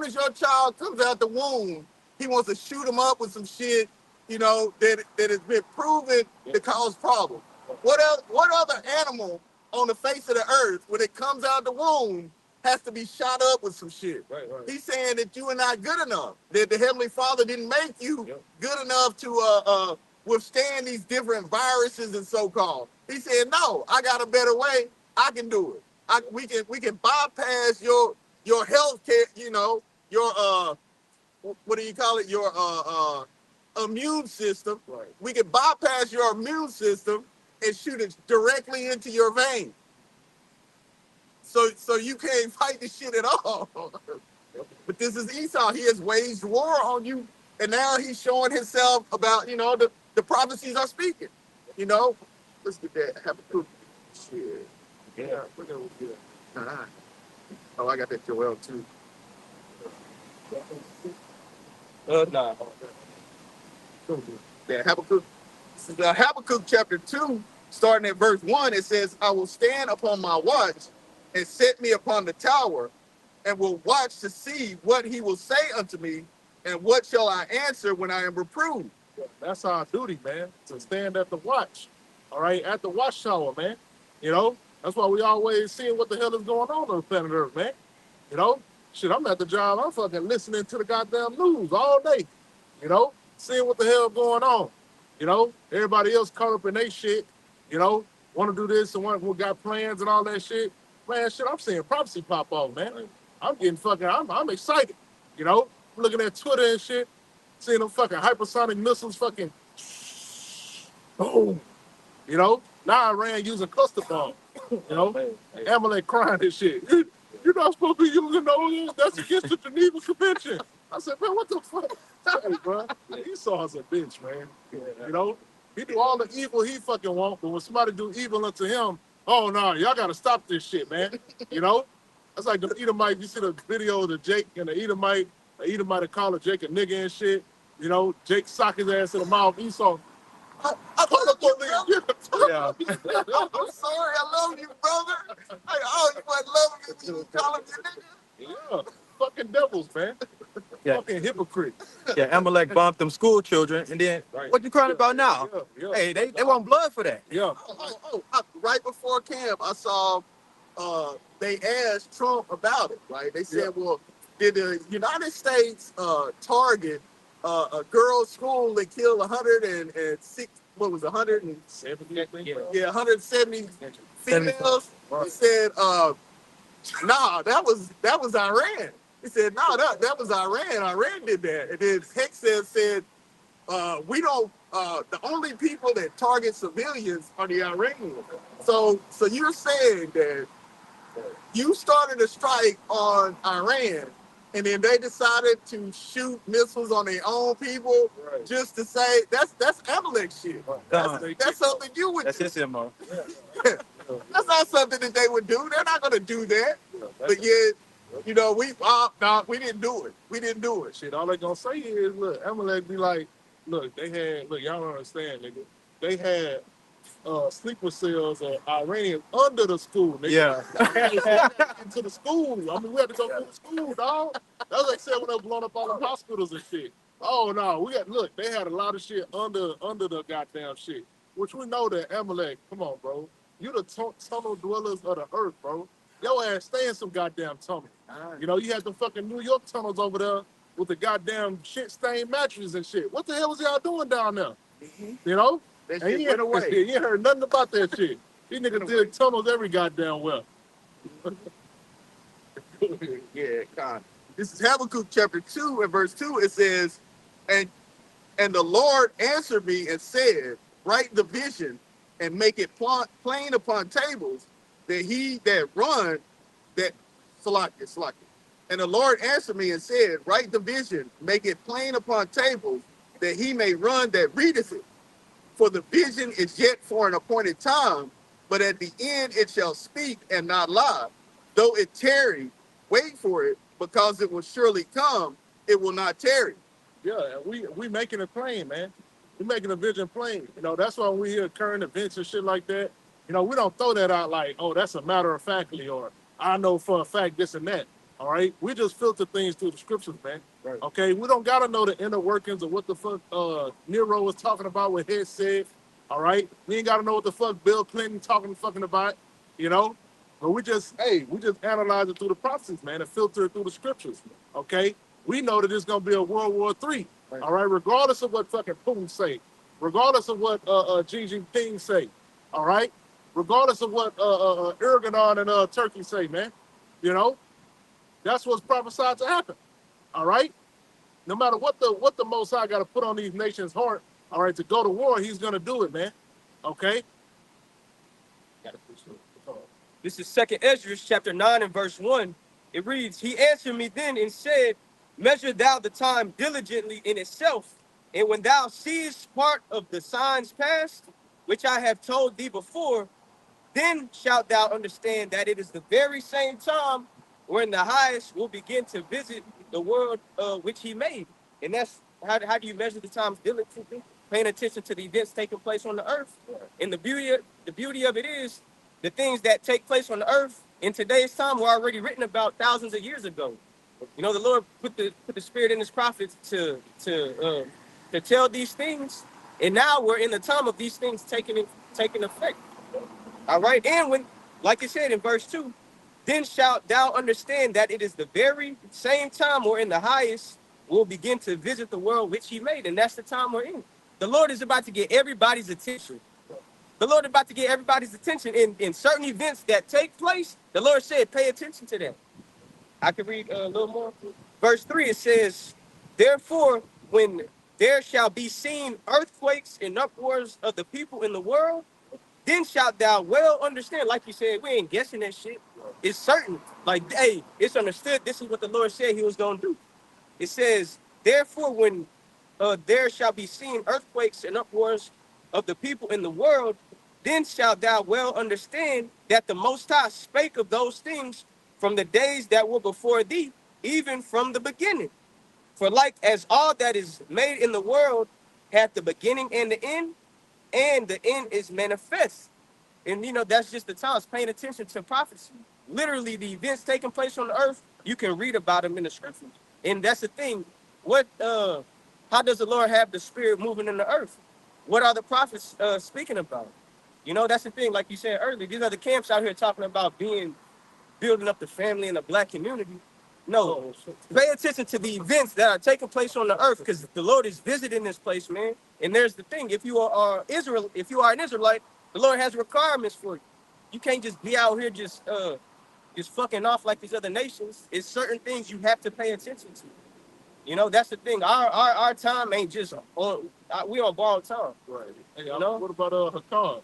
as your child comes out the womb, he wants to shoot him up with some shit, that has been proven to cause problems. What other animal on the face of the earth, when it comes out the womb, has to be shot up with some shit? Right. He's saying that you are not good enough, that the Heavenly Father didn't make you good enough to withstand these different viruses and so-called. He said, no, I got a better way. I can do it. We can bypass your health care, your what do you call it? Your immune system. Right. We can bypass your immune system and shoot it directly into your vein. So you can't fight the shit at all. But this is Esau. He has waged war on you, and now he's showing himself about, the prophecies are speaking. Let's get that. Have a cook. Shit. Yeah. Look at what's good. Oh, I got that Joel too. Nah. Yeah, Habakkuk. This is Habakkuk chapter 2, starting at verse 1. It says, I will stand upon my watch and set me upon the tower, and will watch to see what he will say unto me, and what shall I answer when I am reproved. That's our duty, man, to stand at the watch. All right, at the watchtower, man. That's why we always seeing what the hell is going on the planet Earth, man. Shit, I'm at the job. I'm fucking listening to the goddamn news all day. Seeing what the hell going on. Everybody else caught up in their shit. Want to do this and who got plans and all that shit. Man, shit, I'm seeing prophecy pop off, man. I'm getting fucking, I'm excited. I'm looking at Twitter and shit, seeing them fucking hypersonic missiles fucking boom. Now Iran using cluster bombs. Amalek crying and shit. You're not supposed to be using those. That's against the Geneva Convention. I said, man, what the fuck? Hey, bro. Esau's a bitch, man. He do all the evil he fucking want, but when somebody do evil unto him, oh no, y'all gotta stop this shit, man. That's like the Edomite. You see the video of the Jake and the Edomite. The Edomite call Jake a nigga and shit. Jake sock his ass in the mouth. Esau. I love you, brother. Yeah. I'm sorry, I love you, brother. You might love me if you call him your nigga. Yeah, fucking devils, man. Yeah. Fucking hypocrite. Yeah, Amalek bombed them school children, and then what you crying about now? Yeah. Hey, they want blood for that. Yeah. Right before camp, I saw they asked Trump about it. Right? They said, well, did the United States target a girls' school that killed 106? What was 170? Yeah, 170 females. He said, nah, that was Iran. He said, no, that was Iran. Iran did that. And then Hexel said, we don't, the only people that target civilians are the Iranians. So you're saying that you started a strike on Iran, and then they decided to shoot missiles on their own people, just to say that's Amalek shit. That's something you would That's do. his MO. That's not something that they would do. They're not going to do that. But yet, we didn't do it. We didn't do it. Shit, all they gonna say is, look, Amalek be like, look, y'all don't understand, nigga. They had sleeper cells of Iranians under the school, nigga. Yeah. Into the school. I mean, we had to go through the school, dog. That's like saying when they blowing up all the hospitals and shit. Oh no, they had a lot of shit under the goddamn shit. Which we know that Amalek, come on, bro. You the tunnel dwellers of the earth, bro. Your ass stay in some goddamn tunnel. You had the fucking New York tunnels over there with the goddamn shit-stained mattresses and shit. What the hell was y'all doing down there? That And shit went away. you ain't heard nothing about that shit. These niggas did tunnels every goddamn well. Yeah, God. This is Habakkuk chapter 2 and verse 2. It says, and the Lord answered me and said, write the vision and make it plain upon tables, that he that run, that Salakia. And the Lord answered me and said, write the vision, make it plain upon tables, that he may run that readeth it. For the vision is yet for an appointed time, but at the end it shall speak and not lie. Though it tarry, wait for it, because it will surely come, it will not tarry. Yeah, we making it plain, man. We making the vision plain. You know, that's why we hear current events and shit like that. You know, we don't throw that out like, oh, that's a matter of factly, or I know for a fact this and that. All right, we just filter things through the scriptures, man. Right. Okay, we don't gotta know the inner workings of what the fuck Nero was talking about, what Head said. All right, we ain't gotta know what the fuck Bill Clinton talking fucking about. You know, but we just analyze it through the process, man, and filter it through the scriptures. Okay, we know that it's gonna be a World War III. Right. All right, regardless of what fucking Putin say, regardless of what Xi Jinping say. All right, regardless of what Erdogan and Turkey say, man. You know, that's what's prophesied to happen. All right, no matter what the Most High got to put on these nations' heart. All right, to go to war, he's gonna do it, man. Okay. This is 2nd Ezra, chapter 9 and verse 1. It reads, He answered me then and said, Measure thou the time diligently in itself, and when thou seest part of the signs past, which I have told thee before, then shalt thou understand that it is the very same time when the highest will begin to visit the world which he made. And that's how do you measure the times diligently? Paying attention to the events taking place on the earth. And the beauty of it is the things that take place on the earth in today's time were already written about thousands of years ago. You know, the Lord put the spirit in his prophets to tell these things, and now we're in the time of these things taking effect. All right, and when, like it said in verse 2, then shalt thou understand that it is the very same time wherein the highest will begin to visit the world which he made, and that's the time we're in. The Lord is about to get everybody's attention. The Lord is about to get everybody's attention in certain events that take place. The Lord said, pay attention to them. I can read a little more. Verse 3, it says, Therefore, when there shall be seen earthquakes and uproars of the people in the world, then shalt thou well understand. Like you said, we ain't guessing that shit. It's certain. Like, hey, it's understood. This is what the Lord said he was going to do. It says, Therefore, when there shall be seen earthquakes and uproars of the people in the world, then shalt thou well understand that the Most High spake of those things from the days that were before thee, even from the beginning. For like as all that is made in the world hath the beginning and the end is manifest. And, you know, that's just the times, paying attention to prophecy. Literally, the events taking place on the earth, you can read about them in the scriptures. And that's the thing. How does the Lord have the spirit moving in the earth? What are the prophets speaking about? You know, that's the thing. Like you said earlier, these are the camps out here talking about building up the family in the black community. No, pay attention to the events that are taking place on the earth, because the Lord is visiting this place, man. And there's the thing: if you are an Israelite, the Lord has requirements for you. You can't just be out here just fucking off like these other nations. It's certain things you have to pay attention to. You know, that's the thing. Our time ain't just on. We on borrowed time. Right. Hey, you know? what about Hakan?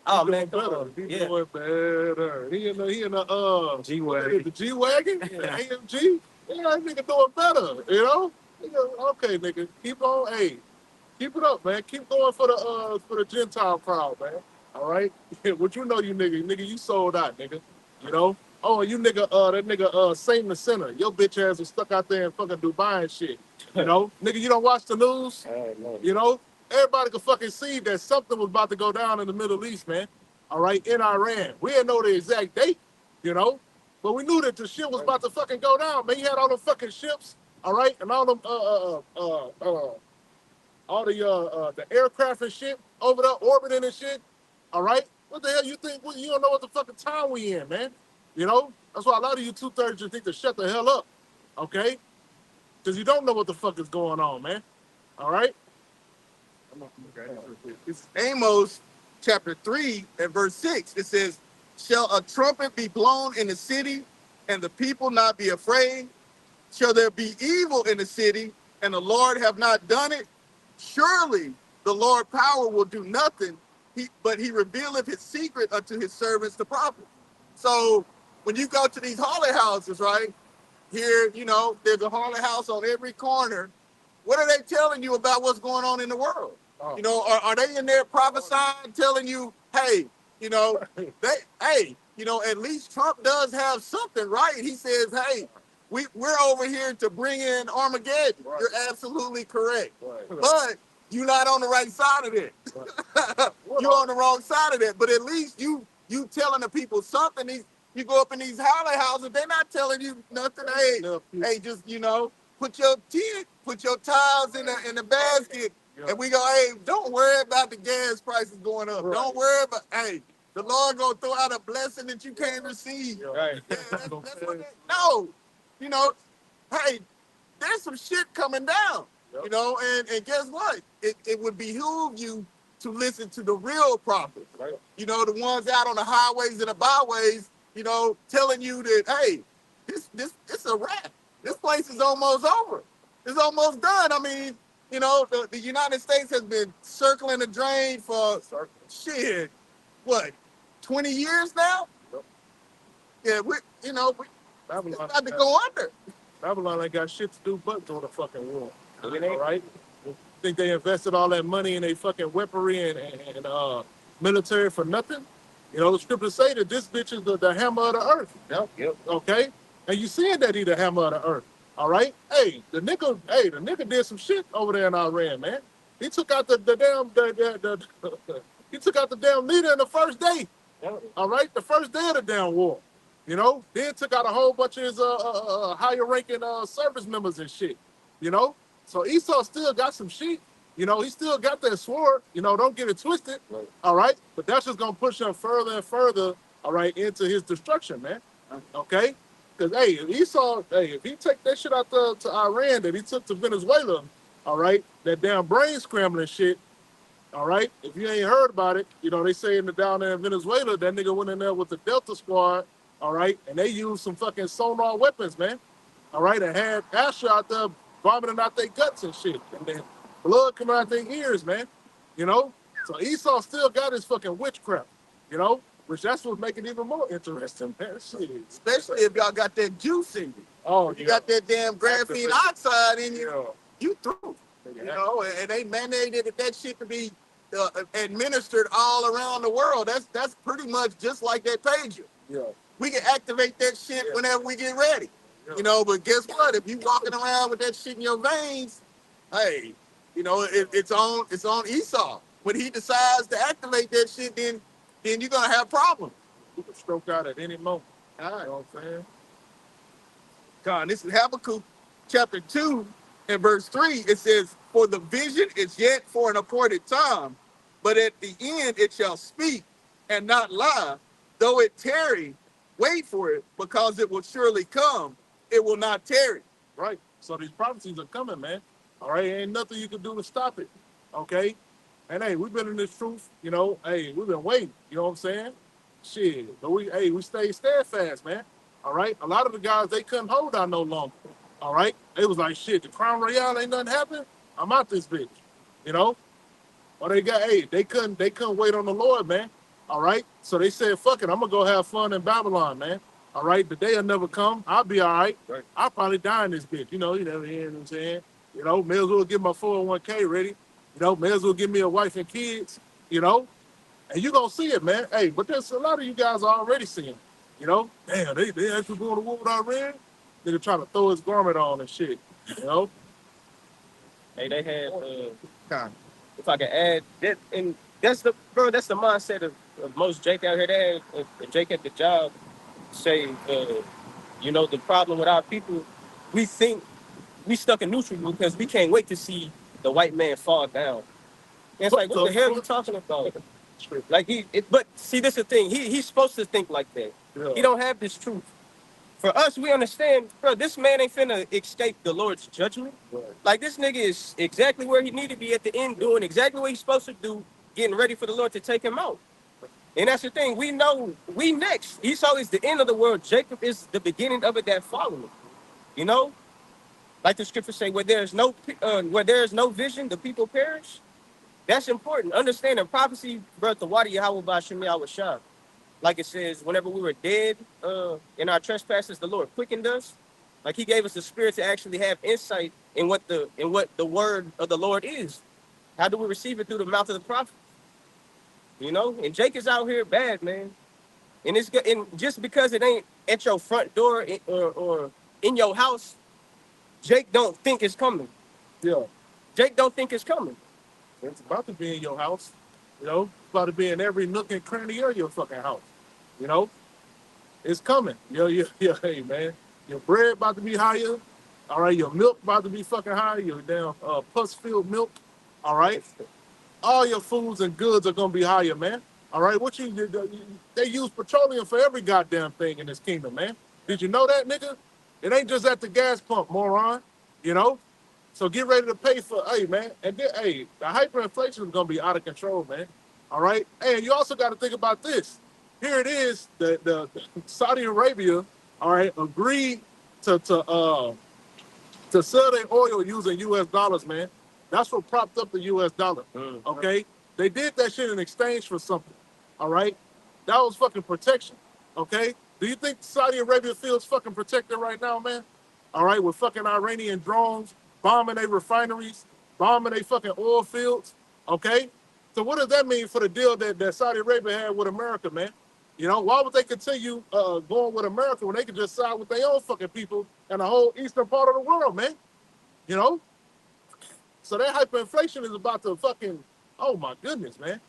Oh man, better. He's doing better. He in the G wagon. The G wagon, AMG. Yeah, that nigga doing better. You know. Okay, nigga, keep on. Hey, keep it up, man. Keep going for the Gentile crowd, man. All right. What you know, you nigga, you sold out, nigga. You know. Oh, you nigga, that nigga, Saint the Sinner. Your bitch ass was stuck out there in fucking Dubai and shit. You know, nigga, you don't watch the news. You know. Everybody could fucking see that something was about to go down in the Middle East, man. All right, in Iran. We didn't know the exact date, you know, but we knew that the shit was about to fucking go down, man. You had all the fucking ships, all right, and all them all the aircraft and shit over there orbiting and shit. All right, what the hell you think? You don't know what the fucking time we in, man. You know, that's why a lot of you 2/3 just think to shut the hell up, okay? Because you don't know what the fuck is going on, man. All right. It's Amos chapter 3 and verse 6. It says, Shall a trumpet be blown in the city, and the people not be afraid? Shall there be evil in the city, and the Lord have not done it? Surely the Lord power will do nothing, but he revealeth his secret unto his servants the prophets. So when you go to these holy houses, right, here, you know, there's a holy house on every corner. What are they telling you about what's going on in the world? You know, are they in there prophesying, telling you, hey, you know, hey, you know, at least Trump does have something, right? He says, hey, we're over here to bring in Armageddon. Right. You're absolutely correct. Right. But you're not on the right side of it. Right. You're on the wrong side of that. But at least you telling the people something. You go up in these holiday houses, they're not telling you nothing. Hey, hey, just, you know, put your tiles in the basket. Yeah. And we go, hey, don't worry about the gas prices going up. Right. Don't worry about, hey, the Lord gonna throw out a blessing that you can't receive. Right. Yeah, that's what no. You know, hey, there's some shit coming down. Yep. You know, and guess what? It would behoove you to listen to the real prophets. Right. You know, the ones out on the highways and the byways, you know, telling you that, hey, this a wrap. This place is almost over. It's almost done. I mean, you know, the United States has been circling the drain for shit, what, 20 years now? Yep. Yeah, we about to go under. Babylon ain't got shit to do but go to fucking war. All right? Think they invested all that money in a fucking weaponry and military for nothing? You know, the scriptures say that this bitch is the hammer of the earth. Yep. Okay? And you seeing that he the hammer of the earth. All right? Hey, the nigga did some shit over there in Iran, man. He took out the he took out the damn leader in the first day. All right? The first day of the damn war. You know, then took out a whole bunch of his higher ranking service members and shit. You know, so Esau still got some shit. You know, he still got that sword. You know, don't get it twisted. Right. All right, but that's just gonna push him further and further. All right, into his destruction, man. Okay, because hey, if he take that shit out to Iran that he took to Venezuela, all right, that damn brain scrambling shit. All right, if you ain't heard about it, you know they say down there in Venezuela, that nigga went in there with the Delta Squad. All right, and they used some fucking sonar weapons, man. All right, and had Asher out there vomiting out their guts and shit, and then blood coming out their ears, man. You know, so Esau still got his fucking witchcraft, you know, which that's what's making it even more interesting, man. Shit. Especially if y'all got that juice in you. Oh, if you got that damn graphene oxide in you, you through. You know, and they mandated that shit to be administered all around the world. That's pretty much just like that pager. Yeah. We can activate that shit whenever we get ready. You know, but guess what? If you walking around with that shit in your veins, hey, you know, it's on Esau. When he decides to activate that shit, then you're gonna have problems. You can stroke out at any moment. All right. You know what I'm saying? God, this is Habakkuk chapter 2 and verse 3. It says, for the vision is yet for an appointed time, but at the end it shall speak and not lie. Though it tarry, wait for it, because it will surely come. It will not tarry. Right. So these prophecies are coming, man. All right. Ain't nothing you can do to stop it. Okay. And hey, we've been in this truth, you know. Hey, we've been waiting. You know what I'm saying? Shit. But we stayed steadfast, man. All right. A lot of the guys, they couldn't hold out no longer. All right. They was like, shit, the Crown Royale ain't nothing happen. I'm out this bitch. You know? Or they couldn't wait on the Lord, man. All right. So they said, fuck it, I'm gonna go have fun in Babylon, man. All right, the day will never come. I'll be all right. Right. I'll probably die in this bitch. You know what I'm saying? You know, may as well get my 401k ready. You know, may as well give me a wife and kids, you know? And you gonna see it, man. Hey, but there's a lot of you guys are already seeing it. You know? Damn, they actually going to war with Iran? Nigga trying to throw his garment on and shit. You know? Hey, they had if I can add that, and that's the mindset of most Jake out here. They had if Jake at the job say, you know, the problem with our people, we think we stuck in neutral because we can't wait to see the white man fall down. And it's like, what the hell are you talking about? Like but see, this is the thing. He's supposed to think like that. Yeah. He don't have this truth. For us, we understand, bro, this man ain't finna escape the Lord's judgment. Right. Like, this nigga is exactly where he need to be at the end, doing exactly what he's supposed to do, getting ready for the Lord to take him out. And that's the thing. We know we next. Esau is the end of the world. Jacob is the beginning of it that following. You know? Like the scriptures say, where there is no vision, the people perish. That's important. Understanding prophecy, bro, the water Yahweh Bashim Yahweh Shah. Like it says, whenever we were dead in our trespasses, the Lord quickened us. Like he gave us the spirit to actually have insight in what the word of the Lord is. How do we receive it? Through the mouth of the prophet. You know, and Jake is out here bad, man. And it's good. And just because it ain't at your front door or in your house, Jake don't think it's coming. Yeah, Jake don't think it's coming. it's about to be in your house. You know, it's about to be in every nook and cranny of your fucking house. You know, it's coming. Hey man, your bread about to be higher. All right, your milk about to be fucking higher. Your damn pus filled milk. All right, all your foods and goods are gonna be higher, man. All right, they use petroleum for every goddamn thing in this kingdom, man. Did you know that, nigga? It ain't just at the gas pump, moron. You know, so get ready to pay for, hey man, and then, hey, the hyperinflation is gonna be out of control, man. All right, hey, and you also got to think about this. Here it is, the Saudi Arabia, all right, agreed to sell their oil using U.S. dollars, man. That's what propped up the U.S. dollar. Okay, they did that shit in exchange for something. All right, that was fucking protection. Okay, do you think Saudi Arabia feels fucking protected right now, man? All right, with fucking Iranian drones bombing their refineries, bombing their fucking oil fields. Okay, so what does that mean for the deal that Saudi Arabia had with America, man? You know, why would they continue going with America when they could just side with their own fucking people and the whole eastern part of the world, man? You know? So that hyperinflation is about to fucking, oh my goodness, man.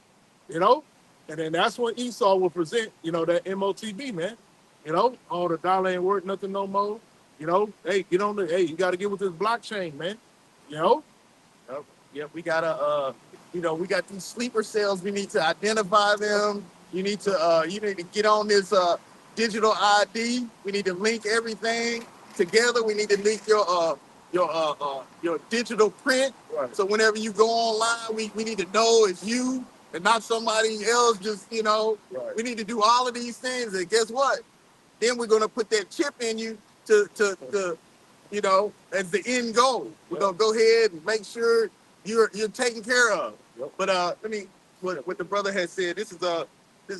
You know? And then that's when Esau will present, you know, that MOTB, man. You know, oh, the dollar ain't worth nothing no more. You know, hey, get on the, hey, you got to get with this blockchain, man. You know? Yeah, we gotta, you know, we got these sleeper cells. We need to identify them. You need to get on this digital ID. We need to link everything together. We need to link your digital print. Right. So whenever you go online, we need to know it's you and not somebody else. Just Right. we need to do all of these things. And guess what? Then we're gonna put that chip in you to as the end goal. We're gonna go ahead and make sure you're taken care of. Yep. But let me what the brother has said. This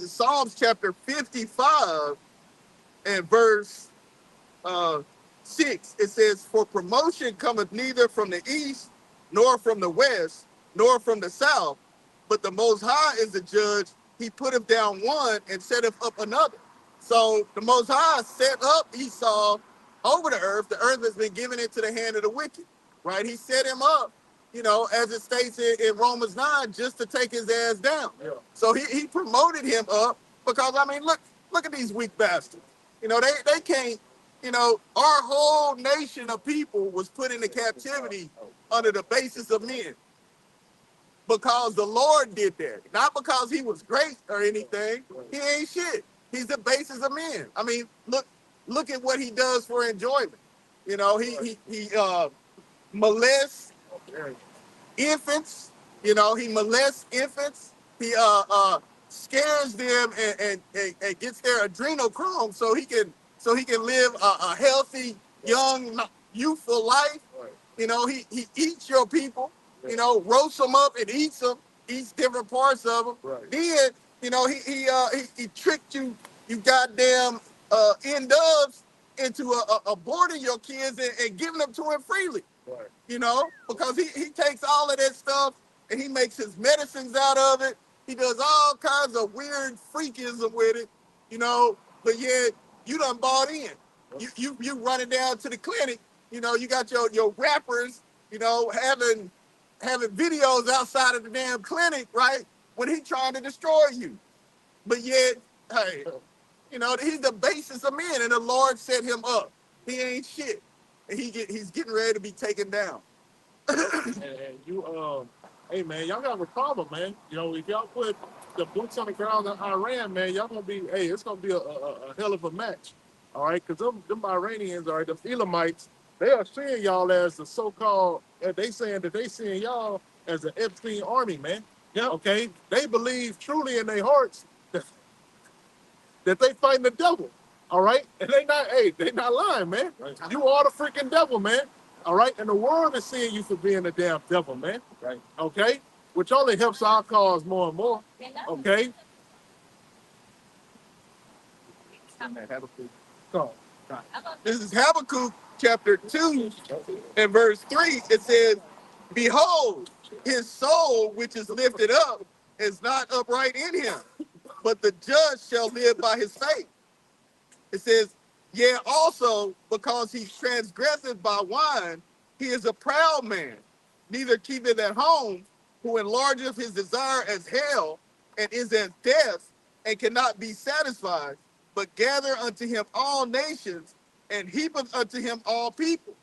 is Psalms chapter 55 and verse 6. It says, "For promotion cometh neither from the east, nor from the west, nor from the south, but the Most High is the judge. He putteth down one and setteth up another." So the Most High set up Esau over the earth. The earth has been given into the hand of the wicked, right? He set him up, as it states in Romans 9, just to take his ass down. Yeah. So he promoted him up because, I mean, look at these weak bastards. They can't, our whole nation of people was put into captivity under the basis of men because the Lord did that. Not because he was great or anything. He ain't shit. He's the basis of men. I mean, look at what he does for enjoyment. He molests infants. He molests infants. He scares them and gets their adrenochrome so he can live a healthy, young, youthful life. He eats your people. Roasts them up and eats them. Eats different parts of them. Right. Then he tricked you. You goddamn end doves into aborting your kids and giving them to him freely. Right. Because he takes all of that stuff and he makes his medicines out of it. He does all kinds of weird freakism with it, but yet you done bought in. You running down to the clinic, you got your rappers, having videos outside of the damn clinic, right? When he trying to destroy you. But yet, hey, he's the basis of men, and the Lord set him up. He ain't shit. And he's getting ready to be taken down. And you, hey man, y'all got a problem, man. If y'all put the boots on the ground in Iran, man, y'all gonna be, hey, it's gonna be a hell of a match. All right, because them Iranians, all right, the Elamites, they are seeing y'all as the so-called, they saying that they seeing y'all as the Epstein army, man. Yeah. Okay, they believe truly in their hearts that they fighting the devil. All right, and they not lying, man. Right. You are the freaking devil, man. All right, and the world is seeing you for being the damn devil, man. Right. Okay, which only helps our cause more and more. Okay. So, This is Habakkuk chapter 2 and verse 3. It says, "Behold, His soul, which is lifted up, is not upright in him, but the just shall live by his faith. It says, yeah, also because he transgresseth by wine, he is a proud man, neither keepeth at home, who enlargeth his desire as hell, and is as death, and cannot be satisfied, but gather unto him all nations, and heapeth unto him all people.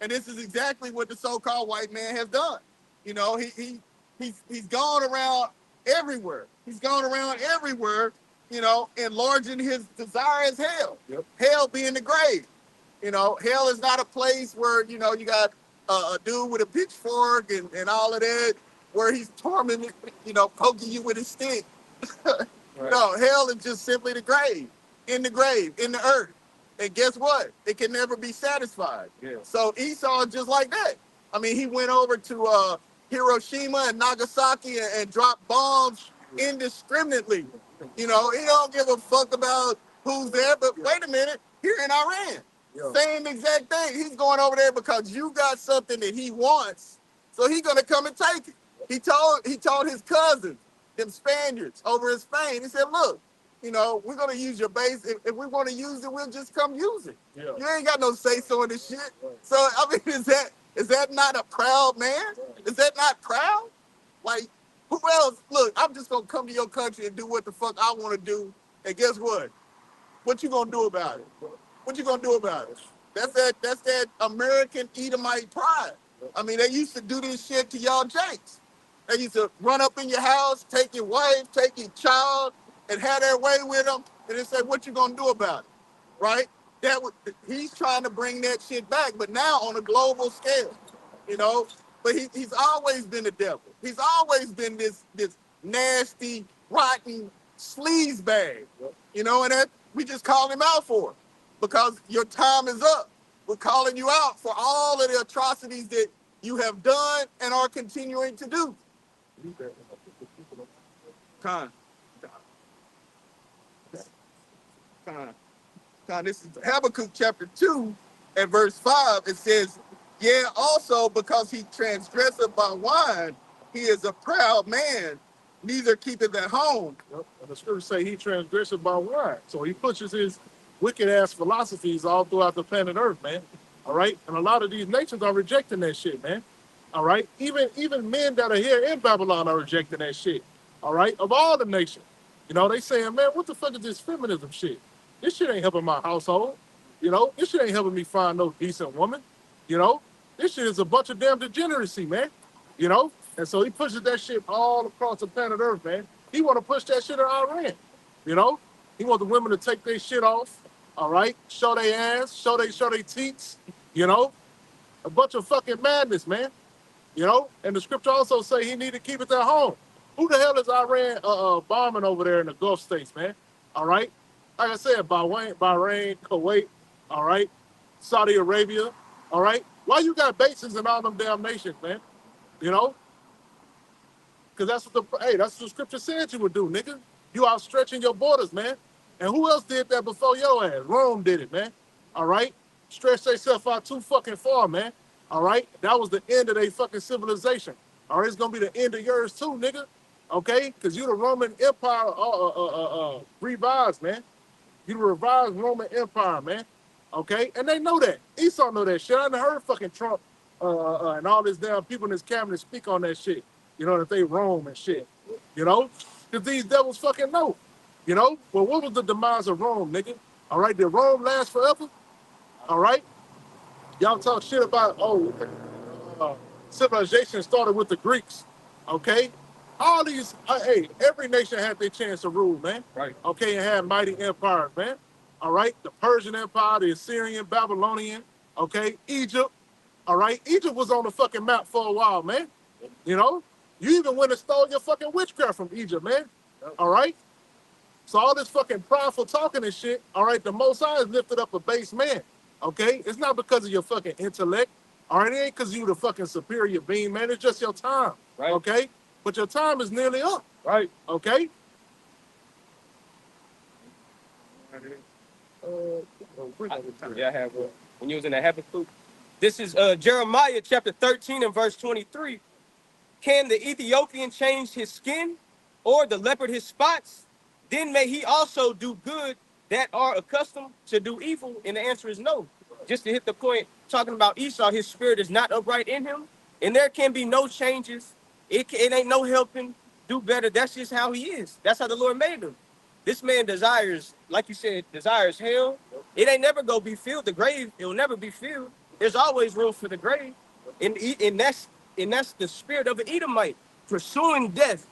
And this is exactly what the so-called white man has done. You know, he's gone around everywhere. He's gone around everywhere, you know, enlarging his desire as hell. Yep. Hell being the grave. You know, hell is not a place where, you know, you got a dude with a pitchfork and all of that, where he's tormenting, you know, poking you with a stick. Right. No, hell is just simply the grave, in the earth. And guess what? It can never be satisfied. Yeah. So Esau is just like that. I mean, he went over to Hiroshima and Nagasaki and dropped bombs indiscriminately. You know, he don't give a fuck about who's there. But wait a minute, here in Iran, same exact thing. He's going over there because you got something that he wants, so he's gonna come and take it. He told his cousins, them Spaniards over in Spain. He said, look, you know, we're gonna use your base. If we want to use it, we'll just come use it. Yeah. You ain't got no say so in this shit. Right. So I mean, is that not a proud man? Right. Is that not proud? Like, who else? Look, I'm just gonna come to your country and do what the fuck I want to do. And guess what? What you gonna do about it? What you gonna do about it? That's that American Edomite pride. I mean, they used to do this shit to y'all Jakes. They used to run up in your house, take your wife, take your child, and have their way with them, and they say, what you gonna do about it, right? He's trying to bring that shit back, but now on a global scale, you know? But he's always been the devil. He's always been this nasty, rotten sleaze bag, you know, and that we just called him out for it because your time is up. We're calling you out for all of the atrocities that you have done and are continuing to do. Con. This is Habakkuk chapter 2 and verse 5. It says, yeah, also because he transgresseth by wine, he is a proud man, neither keepeth at home. Yep. And the scriptures say he transgresseth by wine. So he pushes his wicked ass philosophies all throughout the planet Earth, man. All right. And a lot of these nations are rejecting that shit, man. All right. Even men that are here in Babylon are rejecting that shit. All right. Of all the nations. You know, they saying, man, what the fuck is this feminism shit? This shit ain't helping my household. You know, this shit ain't helping me find no decent woman. You know, this shit is a bunch of damn degeneracy, man. You know, and so he pushes that shit all across the planet Earth, man. He want to push that shit in Iran. You know, he want the women to take their shit off. All right, show their ass, show their teats. You know, a bunch of fucking madness, man. You know, and the scripture also say he need to keep it at home. Who the hell is Iran bombing over there in the Gulf states, man? All right. Like I said, Bahrain, Kuwait, all right, Saudi Arabia, all right. Why you got bases in all them damn nations, man? You know, because that's what the scripture said you would do, nigga. You outstretching your borders, man. And who else did that before your ass? Rome did it, man. All right, stretch themselves out too fucking far, man. All right, that was the end of their fucking civilization. All right, it's gonna be the end of yours too, nigga. Okay, because you the Roman Empire revised, man. You the revised Roman Empire, man. Okay, and they know that. Esau know that shit. I done heard fucking Trump and all this damn people in his cabinet speak on that shit. You know, that they Rome and shit. You know, because these devils fucking know. You know, well, what was the demise of Rome, nigga? All right, did Rome last forever? All right, y'all talk shit about civilization started with the Greeks. Okay, all these, hey, every nation had their chance to rule, man. Right. Okay, and had mighty empires, man. All right, the Persian Empire, the Assyrian, Babylonian, okay, Egypt. All right, Egypt was on the fucking map for a while, man. You know, you even went and stole your fucking witchcraft from Egypt, man. All right. So all this fucking prideful talking and shit, all right, the Most High has lifted up a base man, okay? It's not because of your fucking intellect, all right? It ain't because you the fucking superior being, man. It's just your time, right? Okay? But your time is nearly up, right? Okay? I have when you was in the Habakkuk. This is Jeremiah chapter 13 and verse 23. Can the Ethiopian change his skin, or the leopard his spots? Then may he also do good that are accustomed to do evil? And the answer is no. Just to hit the point, talking about Esau, his spirit is not upright in him, and there can be no changes. It ain't no helping do better. That's just how he is. That's how the Lord made him. This man desires, like you said, desires hell. It ain't never gonna be filled. The grave, it'll never be filled. There's always room for the grave, and that's the spirit of an Edomite pursuing death.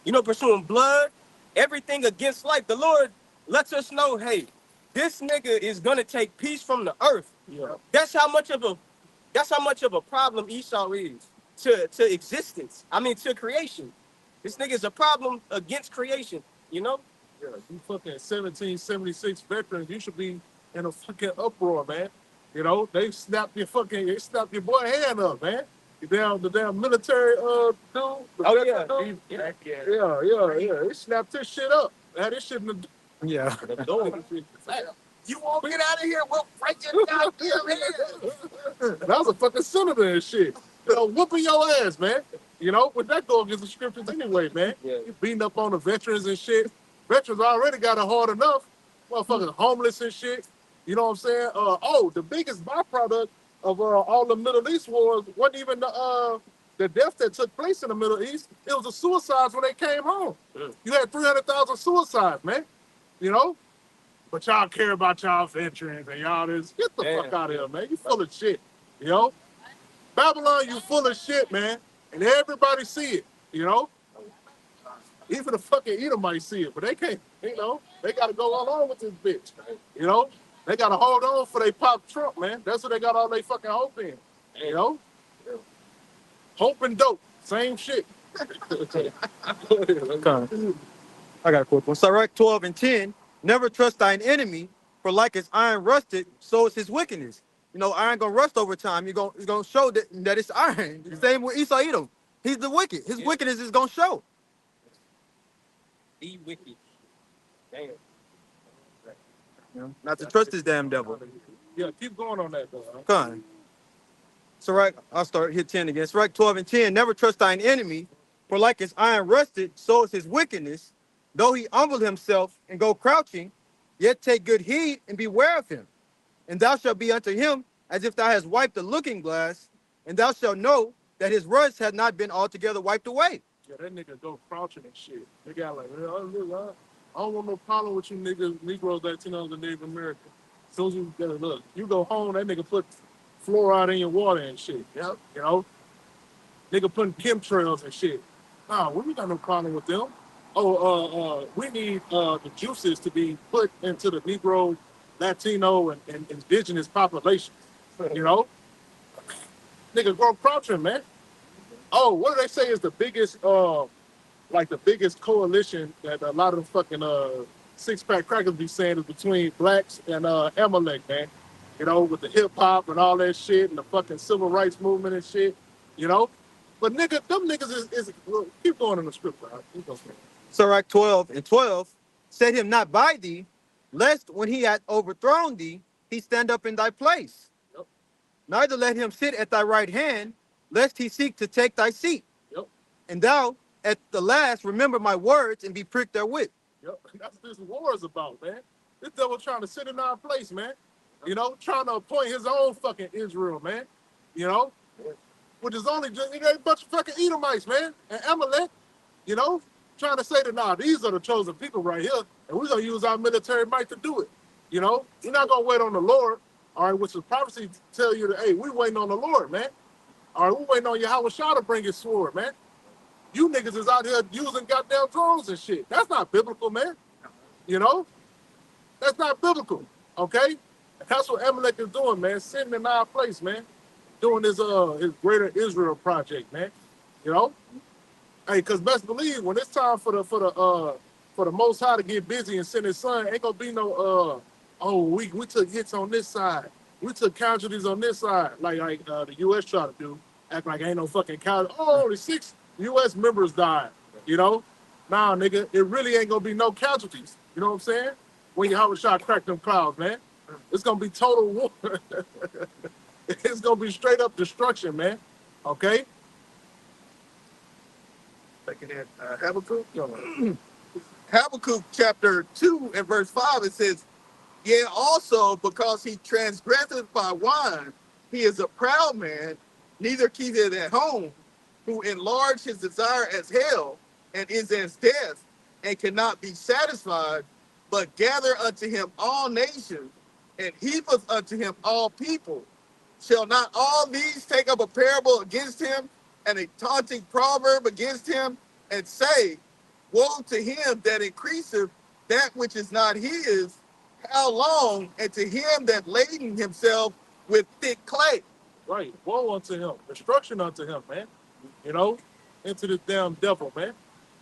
Pursuing blood, everything against life. The Lord lets us know, hey, this nigga is gonna take peace from the earth. Yeah. That's how much of a problem Esau is to existence. I mean, to creation. This nigga is a problem against creation. You know. Yeah, you fucking 1776 veterans, you should be in a fucking uproar, man. They snapped your boy hand up, man. The damn military dude. Oh yeah. Dude. Yeah. They snapped this shit up. Had this shit in the Yeah. You won't get out of here, we'll break your goddamn head. That was a fucking senator and shit. Whooping your ass, man. But that go against the scriptures anyway, man. Yeah. You beating up on the veterans and shit. Veterans already got it hard enough. Motherfuckers homeless and shit. You know what I'm saying? The biggest byproduct of all the Middle East wars wasn't even the deaths that took place in the Middle East. It was the suicides when they came home. You had 300,000 suicides, man. But y'all care about y'all veterans and y'all this. Get the fuck out of here, man. You full of shit. Babylon, you full of shit, man. And everybody see it, Even the fucking Edomites see it, but they can't, they got to go along with this bitch, They got to hold on for they pop Trump, man. That's what they got all they fucking hope in, Hope and dope, same shit. Okay. I got a quick one. Sirach 12:10. Never trust thine enemy, for like as iron rusted, so is his wickedness. Iron gonna rust over time. It's gonna show that it's iron. The same with Esau Edom. He's the wicked. His wickedness is gonna show. Be wicked. Damn. Not to trust this damn devil. Yeah, keep going on that, though. Okay. Sirach, I'll start hit 10 again. Sirach 12:10. Never trust thine enemy, for like as iron rusted, so is his wickedness. Though he humble himself and go crouching, yet take good heed and beware of him. And thou shalt be unto him as if thou hast wiped a looking glass, and thou shalt know that his rust had not been altogether wiped away. Yeah, that nigga go crouching and shit. They got like, I don't want no problem with you niggas, Negroes, Latinos, and Native Americans. As soon as you get a look, you go home, that nigga put fluoride in your water and shit. Yep. Nigga putting chemtrails and shit. Nah, we got no problem with them. We need the juices to be put into the Negro, Latino, and indigenous population. Nigga grow crouching, man. What do they say is the biggest, the biggest coalition that a lot of the fucking six-pack crackers be saying is between blacks and Amalek, man. With the hip-hop and all that shit and the fucking civil rights movement and shit, But nigga, them niggas is keep going in the script, bro. Keep going. Sirach 12:12. Set him not by thee, lest when he hath overthrown thee, he stand up in thy place. Yep. Neither let him sit at thy right hand, lest he seek to take thy seat. Yep. And thou, at the last, remember my words and be pricked therewith. Yep. That's what this war is about, man. This devil trying to sit in our place, man. Trying to appoint his own fucking Israel, man. Which is only just a bunch of fucking Edomites, man, and Amalek. Trying to say that, nah, these are the chosen people right here, and we're going to use our military might to do it. We're not going to wait on the Lord, all right, which the prophecy tell you that, hey, we waiting on the Lord, man. All right, we waiting on Yahweh Shah to bring his sword, man. You niggas is out here using goddamn drones and shit. That's not biblical, man. That's not biblical, okay? That's what Amalek is doing, man, sitting in our place, man, doing his greater Israel project, man. Hey, cause best believe when it's time for the Most High to get busy and send his son, ain't gonna be no we took hits on this side, we took casualties on this side, like the U.S. try to do, act like ain't no fucking casualties. Only 6 U.S. members died. Nah, nigga, it really ain't gonna be no casualties. You know what I'm saying? When Yahweh Shah crack them clouds, man, it's gonna be total war. It's gonna be straight up destruction, man. Okay. Looking at Habakkuk. Habakkuk chapter 2 and verse 5, it says, "Yea, also because he transgresseth by wine, he is a proud man, neither keepeth at home, who enlarged his desire as hell, and is as death, and cannot be satisfied, but gather unto him all nations, and heapeth unto him all people. Shall not all these take up a parable against him, and a taunting proverb against him, and say, Woe to him that increaseth that which is not his, how long, and to him that laden himself with thick clay." Right. Woe unto him. Destruction unto him, man. You know, into the damn devil, man.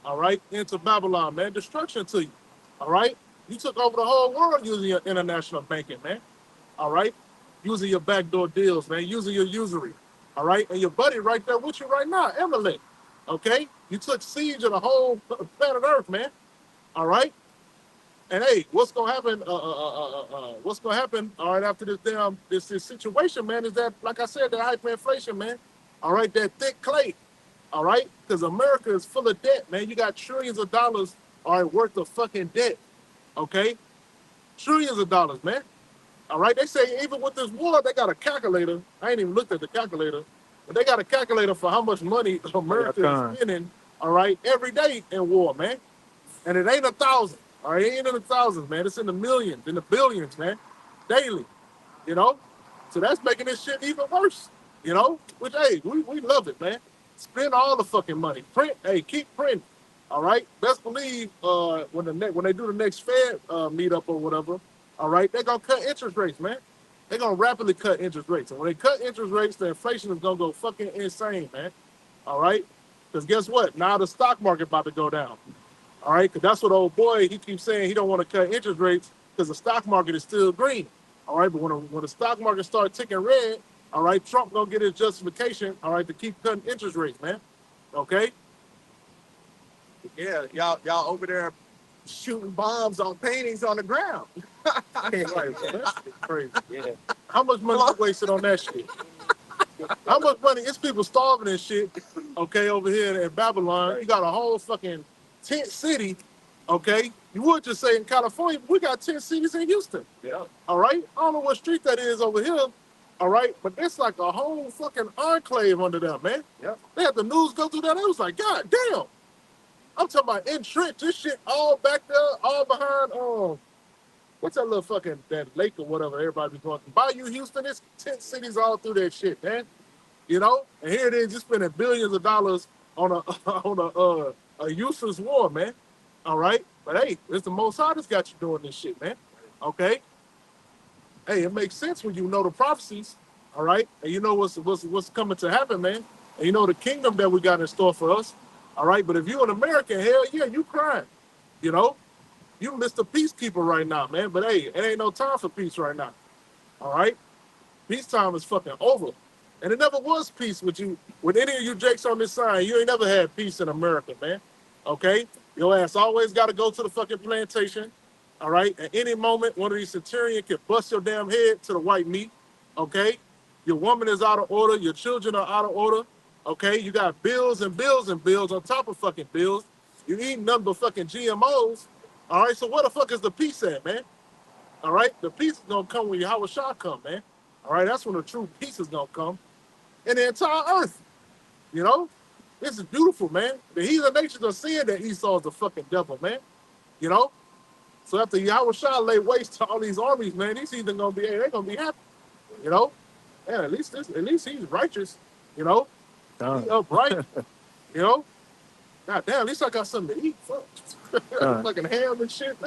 All right. Into Babylon, man. Destruction to you. All right. You took over the whole world using your international banking, man. All right. Using your backdoor deals, man. Using your usury. All right. And your buddy right there with you right now, Emily. Okay. You took siege of the whole planet Earth, man. All right. And hey, what's gonna happen? What's gonna happen? All right, after this damn this situation, man, is that like I said, that hyperinflation, man. All right, that thick clay. All right, because America is full of debt, man. You got trillions of dollars, all right, worth of fucking debt. Okay, trillions of dollars, man. All right, they say even with this war, they got a calculator. I ain't even looked at the calculator, but they got a calculator for how much money America is spending. All right, every day in war, man. And it ain't 1,000. All right, it ain't in the thousands, man. It's in the millions, in the billions, man, daily. You know, so that's making this shit even worse. You know, which hey, we love it, man. Spend all the fucking money. Print, hey, keep printing. All right. Best believe when they do the next Fed meetup or whatever, all right, they're gonna cut interest rates, man. They're gonna rapidly cut interest rates. And when they cut interest rates, the inflation is gonna go fucking insane, man. All right. Because guess what? Now the stock market about to go down. All right, because that's what old boy, he keeps saying he don't want to cut interest rates because the stock market is still green. All right, but when the stock market starts ticking red, all right, Trump gonna get his justification, all right, to keep cutting interest rates, man. Okay? Yeah, y'all over there shooting bombs on paintings on the ground. Right, so that's crazy. Yeah. How much money you wasted on that shit? How much money? It's people starving and shit, okay, over here in Babylon. You got a whole fucking tent city, okay? You would just say in California, we got 10 cities in Houston. Yeah. All right? I don't know what street that is over here, all right? But it's like a whole fucking enclave under there, man. Yeah. They had the news go through that. It was like, God damn. I'm talking about entrenched. This shit all back there, all behind, what's that little fucking, that lake or whatever everybody be going to? Bayou, Houston, it's 10 cities all through that shit, man. You know, and here it is, you're spending billions of dollars on a on a useless war, man. All right, but hey, it's the Most High that's got you doing this shit, man. Okay, hey, it makes sense when you know the prophecies, all right, and you know what's coming to happen, man, and you know the kingdom that we got in store for us, all right. But if you're an American, hell yeah, you crying, you know, you Mr. Peacekeeper right now, man. But hey, it ain't no time for peace right now, all right. Peacetime is fucking over. And it never was peace with you. With any of you jakes on this side, you ain't never had peace in America, man. Okay? Your ass always got to go to the fucking plantation. All right? At any moment, one of these centurions can bust your damn head to the white meat. Okay? Your woman is out of order. Your children are out of order. Okay? You got bills and bills and bills on top of fucking bills. You eating nothing but fucking GMOs. All right? So where the fuck is the peace at, man? All right? The peace is going to come when Yahweh Shah come, man. All right? That's when the true peace is going to come in the entire earth. You know? This is beautiful, man. The heathen nations are seeing that Esau is the fucking devil, man. You know? So after Yahweh Shah lay waste to all these armies, man, these heathen gonna be, hey, they're gonna be happy. You know? Yeah, at least he's righteous, you know? He upright, you know? God damn, at least I got something to eat. Fuck. Fucking ham and shit.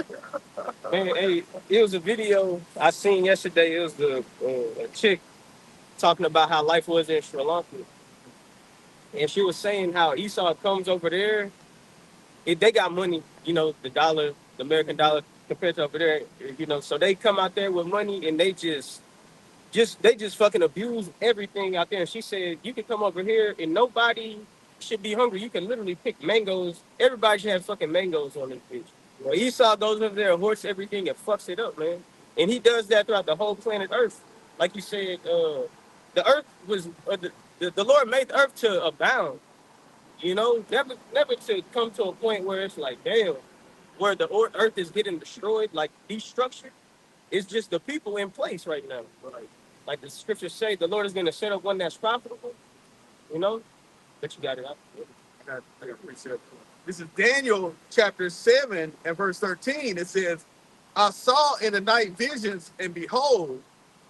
Man, hey, it was a video I seen yesterday. It was a chick talking about how life was in Sri Lanka. And she was saying how Esau comes over there. They got money, you know, the dollar, the American dollar compared to over there, you know. So they come out there with money and they just fucking abuse everything out there. And she said, you can come over here and nobody should be hungry. You can literally pick mangoes. Everybody should have fucking mangoes on this bitch. Well, Esau goes over there, hoards everything, and fucks it up, man. And he does that throughout the whole planet Earth. Like you said, the earth was, the Lord made the earth to abound. You know, never to come to a point where it's like, damn, where the earth is getting destroyed, like destruction. It's just the people in place right now. Like the scriptures say, the Lord is going to set up one that's profitable. You know, but you got it. I got precept. This is Daniel chapter 7 and verse 13. It says, I saw in the night visions, and behold,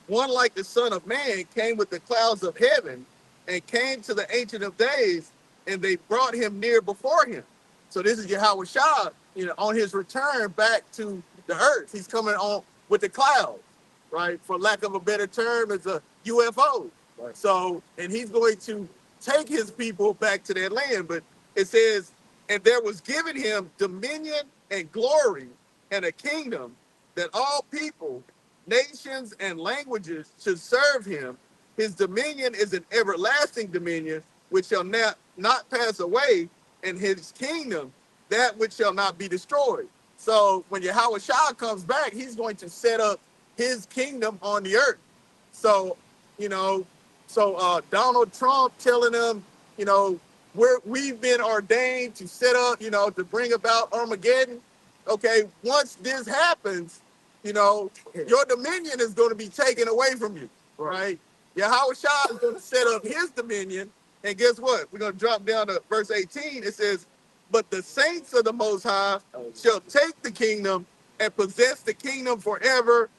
one like the Son of Man came with the clouds of heaven and came to the Ancient of Days, and they brought him near before him. So this is Yahweh Shah, on his return back to the earth. He's coming on with the clouds, right? For lack of a better term, it's a UFO. Right. So, and he's going to take his people back to their land. But it says, and there was given him dominion and glory and a kingdom, that all people, nations, and languages should serve him. His dominion is an everlasting dominion which shall not pass away, and his kingdom that which shall not be destroyed. So when Yahweh Shah comes back, he's going to set up his kingdom on the earth. So, Donald Trump telling them, we've been ordained to set up, to bring about Armageddon. Okay, once this happens, your dominion is going to be taken away from you, right? Yahweh Shah is going to set up his dominion. And guess what? We're going to drop down to verse 18. It says, but the saints of the Most High shall take the kingdom and possess the kingdom forever,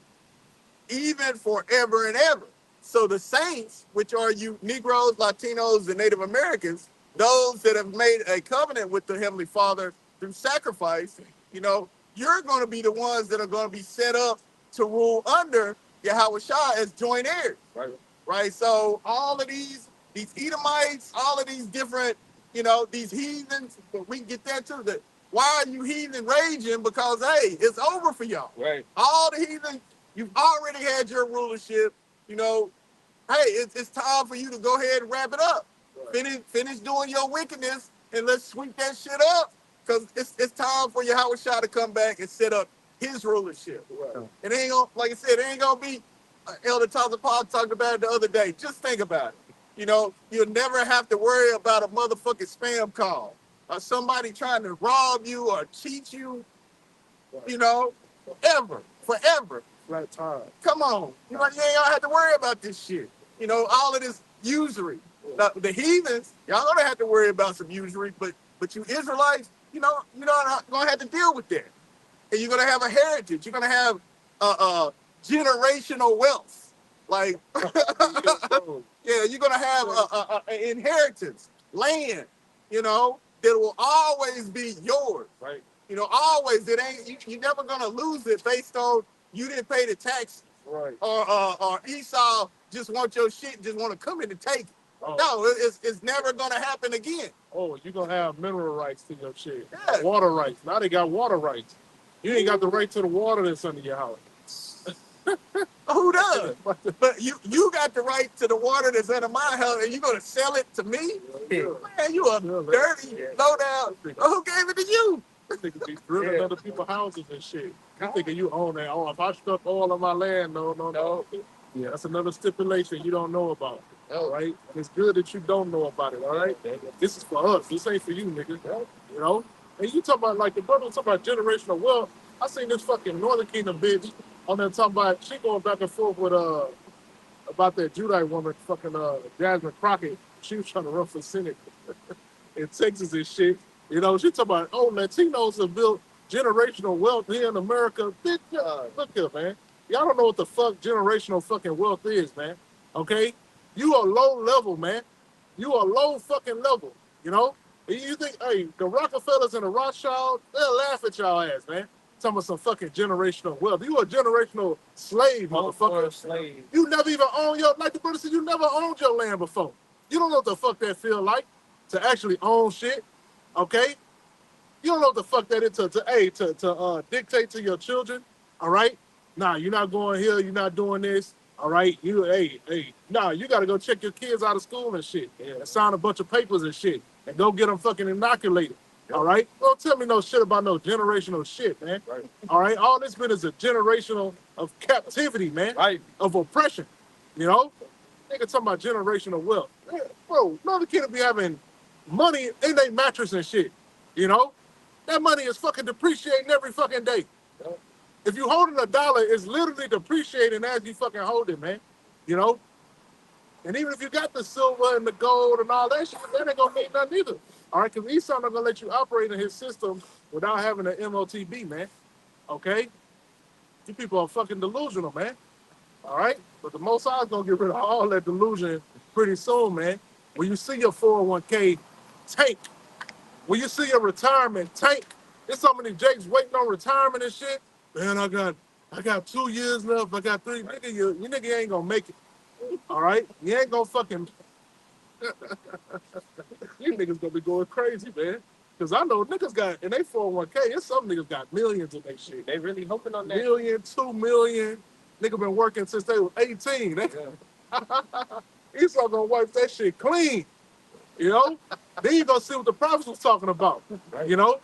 even forever and ever. So the saints, which are you Negroes, Latinos, and Native Americans, those that have made a covenant with the Heavenly Father through sacrifice, you're going to be the ones that are going to be set up to rule under Yahweh Shah as joint heirs. Right? So all of these Edomites, all of these different, these heathens, but we can get that too. That why are you heathen raging? Because, hey, it's over for y'all. Right. All the heathen, you've already had your rulership. Hey, it's time for you to go ahead and wrap it up. Right. Finish doing your wickedness, and let's sweep that shit up. Because it's time for Yahweh Shah to come back and set up his rulership. Right. It ain't gonna, like I said, it ain't gonna be Elder Taza Paul talked about it the other day. Just think about it. You'll never have to worry about a motherfucking spam call or somebody trying to rob you or cheat you. Right. Forever. Right time. Come on. You ain't gonna have to worry about this shit. All of this usury. Now, the heathens, y'all gonna have to worry about some usury, but you Israelites, you're not gonna have to deal with that. And you're gonna have a heritage. You're gonna have generational wealth. Like, yeah, you're gonna have an inheritance, land, that will always be yours. Right. Always. It ain't you're never gonna lose it based on you didn't pay the taxes. Right. Or Esau just want your shit, just want to come in and take it. Oh. No, it's never gonna happen again. Oh, you're gonna have mineral rights to your shit. Yeah. Water rights. Now they got water rights. You ain't got the right to the water that's under your house. Who does? But you got the right to the water that's under my house, and you gonna sell it to me? Yeah. Man, you a dirty, low down. Who gave it to you? They could be drilling other people's houses and shit. You thinking you own that? Oh, if I struck oil on my land, no. Yeah, that's another stipulation you don't know about. All right, it's good that you don't know about it. All right, this is for us. This ain't for you, nigga. And you talk about like the brother talking about generational wealth. I seen this fucking Northern Kingdom bitch on there talking about she going back and forth with about that Judite woman, fucking Jasmine Crockett. She was trying to run for Senate in Texas and shit. She talking about Latinos have built generational wealth here in America. Bitch, look here, man. Y'all don't know what the fuck generational fucking wealth is, man. Okay? You are low level, man. You are low fucking level, You think, hey, the Rockefellers and the Rothschilds, they'll laugh at y'all ass, man. Talking about some fucking generational wealth. You a generational slave, motherfucker. Slave. You never even own like the brother said, you never owned your land before. You don't know what the fuck that feel like to actually own shit, okay? You don't know what the fuck that is to dictate to your children, all right? Nah, you're not going here, you're not doing this, all right? You got to go check your kids out of school and shit, and sign a bunch of papers and shit, and go get them fucking inoculated, all right? Don't tell me no shit about no generational shit, man, right. All right? All this been is a generational of captivity, man, right. Of oppression, Nigga talking about generational wealth. Bro, another kid will be having money in their mattress and shit. You know, that money is fucking depreciating every fucking day. If you holding a dollar, it's literally depreciating as you fucking hold it, man. You know, and even if you got the silver and the gold and all that shit, that ain't gonna mean nothing either. All right, because Esau not gonna let you operate in his system without having an MOTB, man. Okay, you people are fucking delusional, man. All right, but the Most High is gonna get rid of all that delusion pretty soon, man. When you see your 401k tank, when you see your retirement tank, there's so many Jakes waiting on retirement and shit. Man, I got 2 years left. I got three. Nigga, you nigga ain't gonna make it. All right, you ain't gonna fucking. You niggas gonna be going crazy, man. Cause I know niggas got in they 401k. And some niggas got millions in their shit. They really hoping on that. Million, 2 million. Nigga been working since they was 18. Esau gonna wipe that shit clean. You know? Then you gonna see what the prophets was talking about. You know?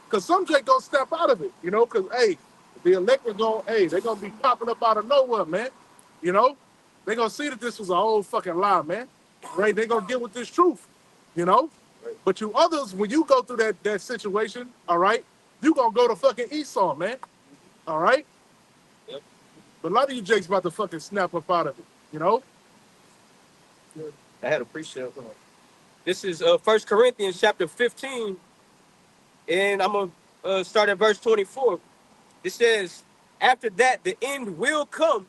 Cause some Jake gonna step out of it. You know? Cause hey, the elect are gonna, hey, they gonna be popping up out of nowhere, man. You know? They gonna see that this was a whole fucking lie, man. Right? They gonna get with this truth. You know? But you others, when you go through that situation, all right, you gonna go to fucking Esau, man. All right? Yep. But a lot of you Jakes about to fucking snap up out of it, you know? I had a pre-show. This is 1 Corinthians chapter 15, and I'm going to start at verse 24. It says, after that, the end will come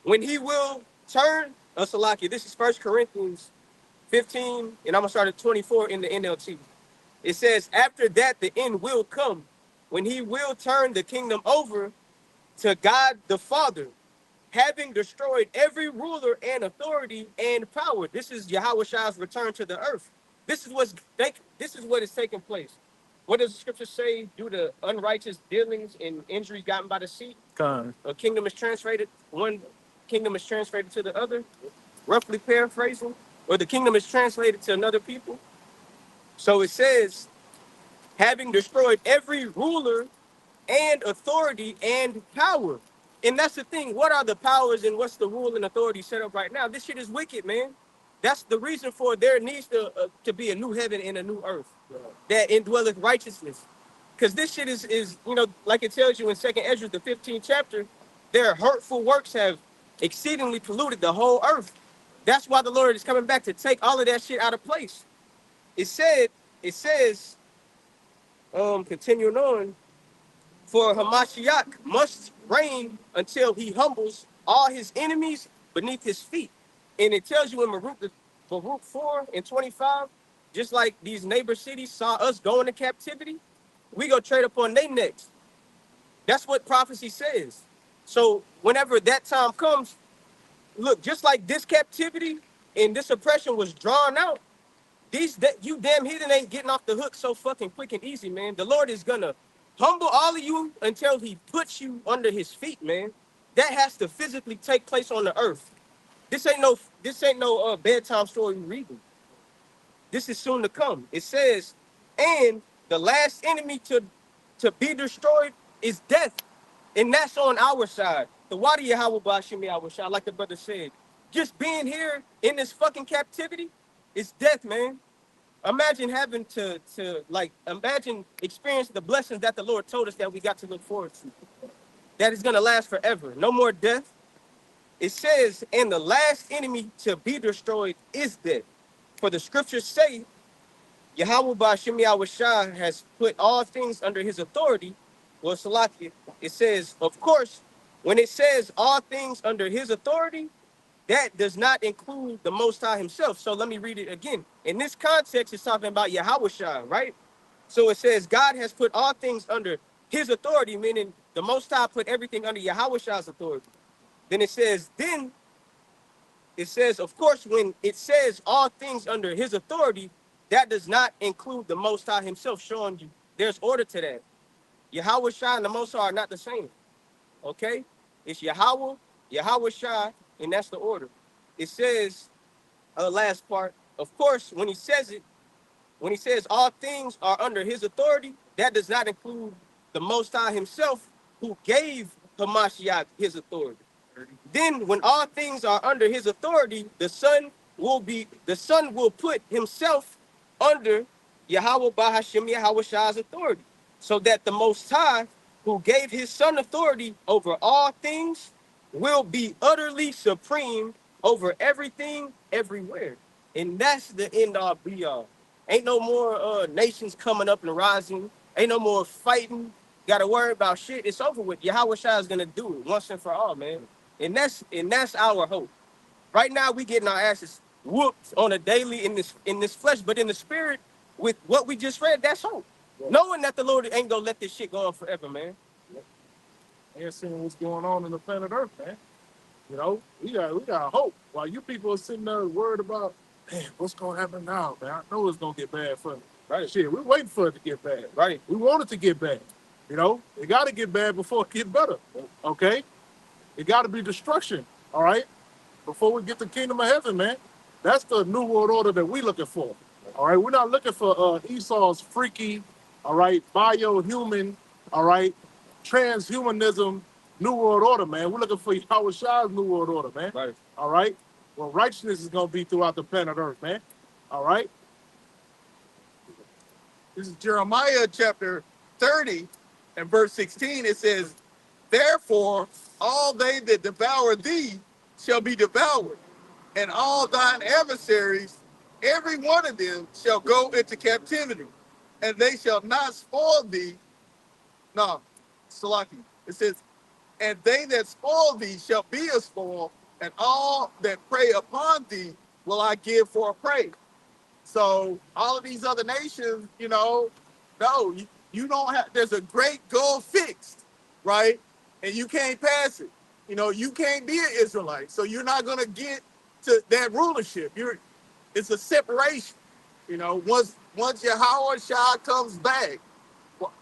when he will turn, Salaki. This is 1 Corinthians 15, and I'm going to start at 24 in the NLT. It says, after that, the end will come when he will turn the kingdom over to God the Father, having destroyed every ruler and authority and power. This is Yahweh return to the earth. This is what is taking place. What does the scripture say? Due to unrighteous dealings and injuries gotten by the seed, a kingdom is transferred. One kingdom is transferred to the other, roughly paraphrasing, or the kingdom is translated to another people. So it says, having destroyed every ruler and authority and power. And that's the thing. What are the powers and what's the rule and authority set up right now? This shit is wicked, man. That's the reason for there needs to be a new heaven and a new earth that indwelleth righteousness. Because this shit is, like it tells you in 2nd Ezra, the 15th chapter, their hurtful works have exceedingly polluted the whole earth. That's why the Lord is coming back to take all of that shit out of place. It says, continuing on, for Hamashiach must reign until he humbles all his enemies beneath his feet. And it tells you in Baruch 4 and 25, just like these neighbor cities saw us go into captivity, we go trade upon their necks. That's what prophecy says. So whenever that time comes, look, just like this captivity and this oppression was drawn out, you damn heathen ain't getting off the hook so fucking quick and easy, man. The Lord is gonna humble all of you until he puts you under his feet, man. That has to physically take place on the earth. This ain't no bedtime story reading. This is soon to come. It says, and the last enemy to be destroyed is death. And that's on our side. The Wadi Yahweh Bashimi our side, like the brother said. Just being here in this fucking captivity is death, man. Imagine having imagine experience the blessings that the Lord told us that we got to look forward to. That is going to last forever. No more death. It says, and the last enemy to be destroyed is death. For the scriptures say, Yahweh Ba'Shem Yahushua has put all things under his authority. Well, Salakia, it says, of course, when it says all things under his authority, that does not include the Most High himself. So let me read it again. In this context, it's talking about Yahweh, right? So it says God has put all things under his authority, meaning the Most High put everything under Yahweh's authority. Then it says, of course, when it says all things under his authority, that does not include the Most High himself, showing you there's order to that. Yahweh and the Most High are not the same. Okay? It's Yahweh Shai, and that's the order. It says, last part, of course, when he says all things are under his authority, that does not include the Most High himself who gave Hamashiach his authority. Then when all things are under his authority, the son will put himself under Yahweh Bahashim Yahweh Shah's authority, so that the Most High, who gave his son authority over all things, will be utterly supreme over everything, everywhere. And that's the end all be all. Ain't no more nations coming up and rising. Ain't no more fighting. Got to worry about shit. It's over with. Yahweh Shah is gonna do it once and for all, man. And that's our hope. Right now, we getting our asses whooped on a daily in this flesh, but in the spirit, with what we just read, that's hope. Knowing that the Lord ain't gonna let this shit go on forever, man. And seeing what's going on in the planet Earth, man. You know, we got hope. While you people are sitting there worried about, man, what's gonna happen now, man? I know it's gonna get bad for me. Right. Shit, we're waiting for it to get bad. Right. We want it to get bad. You know, it got to get bad before it get better. Okay, it got to be destruction. All right, before we get the kingdom of heaven, man. That's the new world order that we looking for. All right, we're not looking for Esau's freaky, all right, biohuman, all right, transhumanism, new world order, man. We're looking for Yahweh Shah's new world order, man. Right. All right, well, righteousness is gonna be throughout the planet Earth, man. All right. This is Jeremiah chapter 30 and verse 16. It says, therefore, all they that devour thee shall be devoured, and all thine adversaries, every one of them, shall go into captivity, and they shall not spoil thee. No, Salaki. It says, and they that spoil thee shall be a spoil, and all that prey upon thee will I give for a prey. So all of these other nations, no, you don't have. There's a great goal fixed, right? And you can't pass it. You can't be an Israelite, so you're not gonna get to that rulership. It's a separation. Once Yahweh Shah comes back,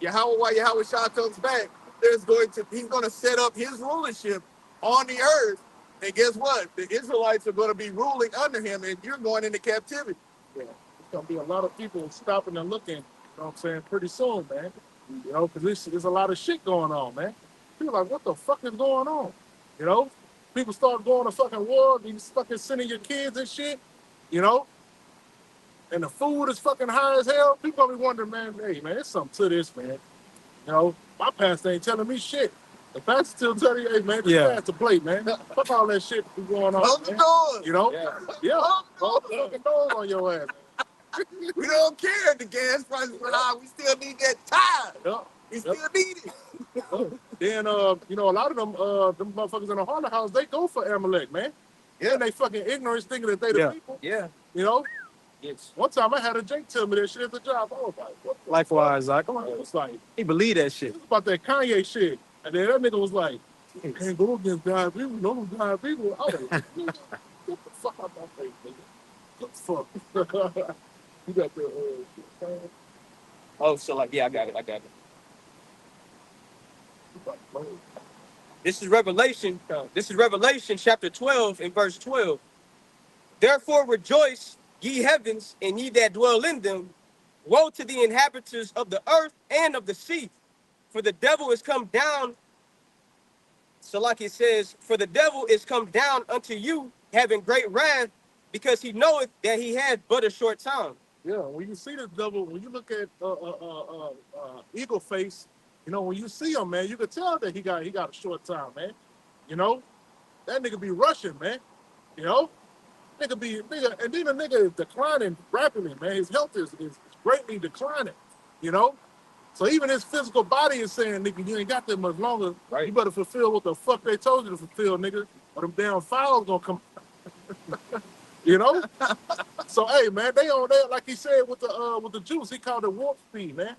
Yahweh Shah comes back, he's gonna set up his rulership on the earth. And guess what? The Israelites are going to be ruling under him, and you're going into captivity. Yeah, there's gonna be a lot of people stopping and looking. You know what I'm saying? Pretty soon, man. You know, because there's a lot of shit going on, man. People are like, what the fuck is going on? You know, people start going to fucking war. These fucking sending your kids and shit. You know, and the food is fucking high as hell. People gonna be wondering, man. Hey, man, there's something to this, man. You know, my pastor ain't telling me shit. The pastor still telling you, hey, man, just pass the plate, man. Fuck all that shit be going on. Close the doors. You know? Yeah. Close the fucking doors on your ass. We don't care if the gas prices are high. We still need that time. Yep. We still need it. Then, a lot of them motherfuckers in the Harlem house, they go for Amalek, man. Yeah. And they fucking ignorance thinking that they the people. Yeah. You know? Yes. One time I had a Jake tell me that shit at the job. I was like, what the Likewise, Zach. fuck? It was like, He believe that shit. it was about that Kanye shit. And then that nigga was like, you can't go against God people. No God people. I was like, get the fuck out my face, nigga. What the fuck? You got the Oh, so yeah, I got it. This is Revelation. This is Revelation chapter 12 and verse 12. Therefore rejoice, ye heavens, and ye that dwell in them. Woe to the inhabitants of the earth and of the sea, for the devil is come down. So like it says, for the devil is come down unto you, having great wrath, because he knoweth that he had but a short time. Yeah, when you see the devil, when you look at Eagle Face, when you see him, man, you can tell that he got a short time, man. You know, that nigga be rushing, man. You know, and then the nigga is declining rapidly, man. His health is greatly declining. You know, so even his physical body is saying, nigga, you ain't got that much longer. Right. You better fulfill what the fuck they told you to fulfill, nigga, or them damn files gonna come. You know? So hey, man, they on there, like he said with the Jews, he called it warp speed, man.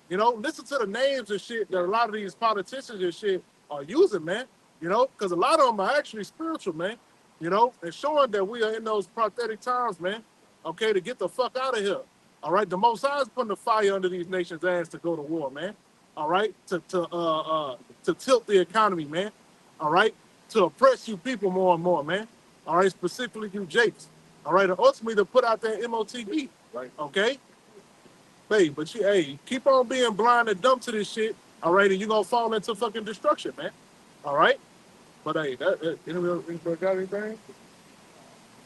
You know, listen to the names and shit that a lot of these politicians and shit are using, man. You know, because a lot of them are actually spiritual, man. You know, and showing that we are in those prophetic times, man. Okay, to get the fuck out of here. All right, the Most High is putting the fire under these nations' ass to go to war, man. All right, to tilt the economy, man. All right, to oppress you people more and more, man. All right, specifically you Jakes. All right, and ultimately to put out that MOTB. Right. Okay. Hey, but you keep on being blind and dumb to this shit. All right, and you're gonna fall into fucking destruction, man. All right. But hey, anybody got anything?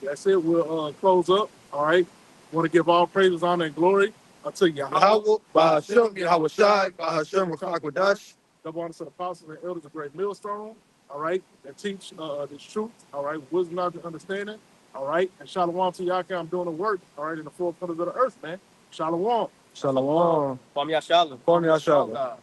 That's it. We'll close up. All right. Want to give all praises, honor, and glory unto Yahweh. Yahweh, Bahashem, Yahweh Shai, Bahashem, Rakakwadash. Double honor to the apostles and elders of Great Millstone, all right, that teach this truth, all right, wisdom, knowledge, and understanding, all right, and shalom to Yaka. I'm doing the work, all right, in the four corners of the earth, man. Shalom. Shalom. Kwame Yashala. Kwame Yashala.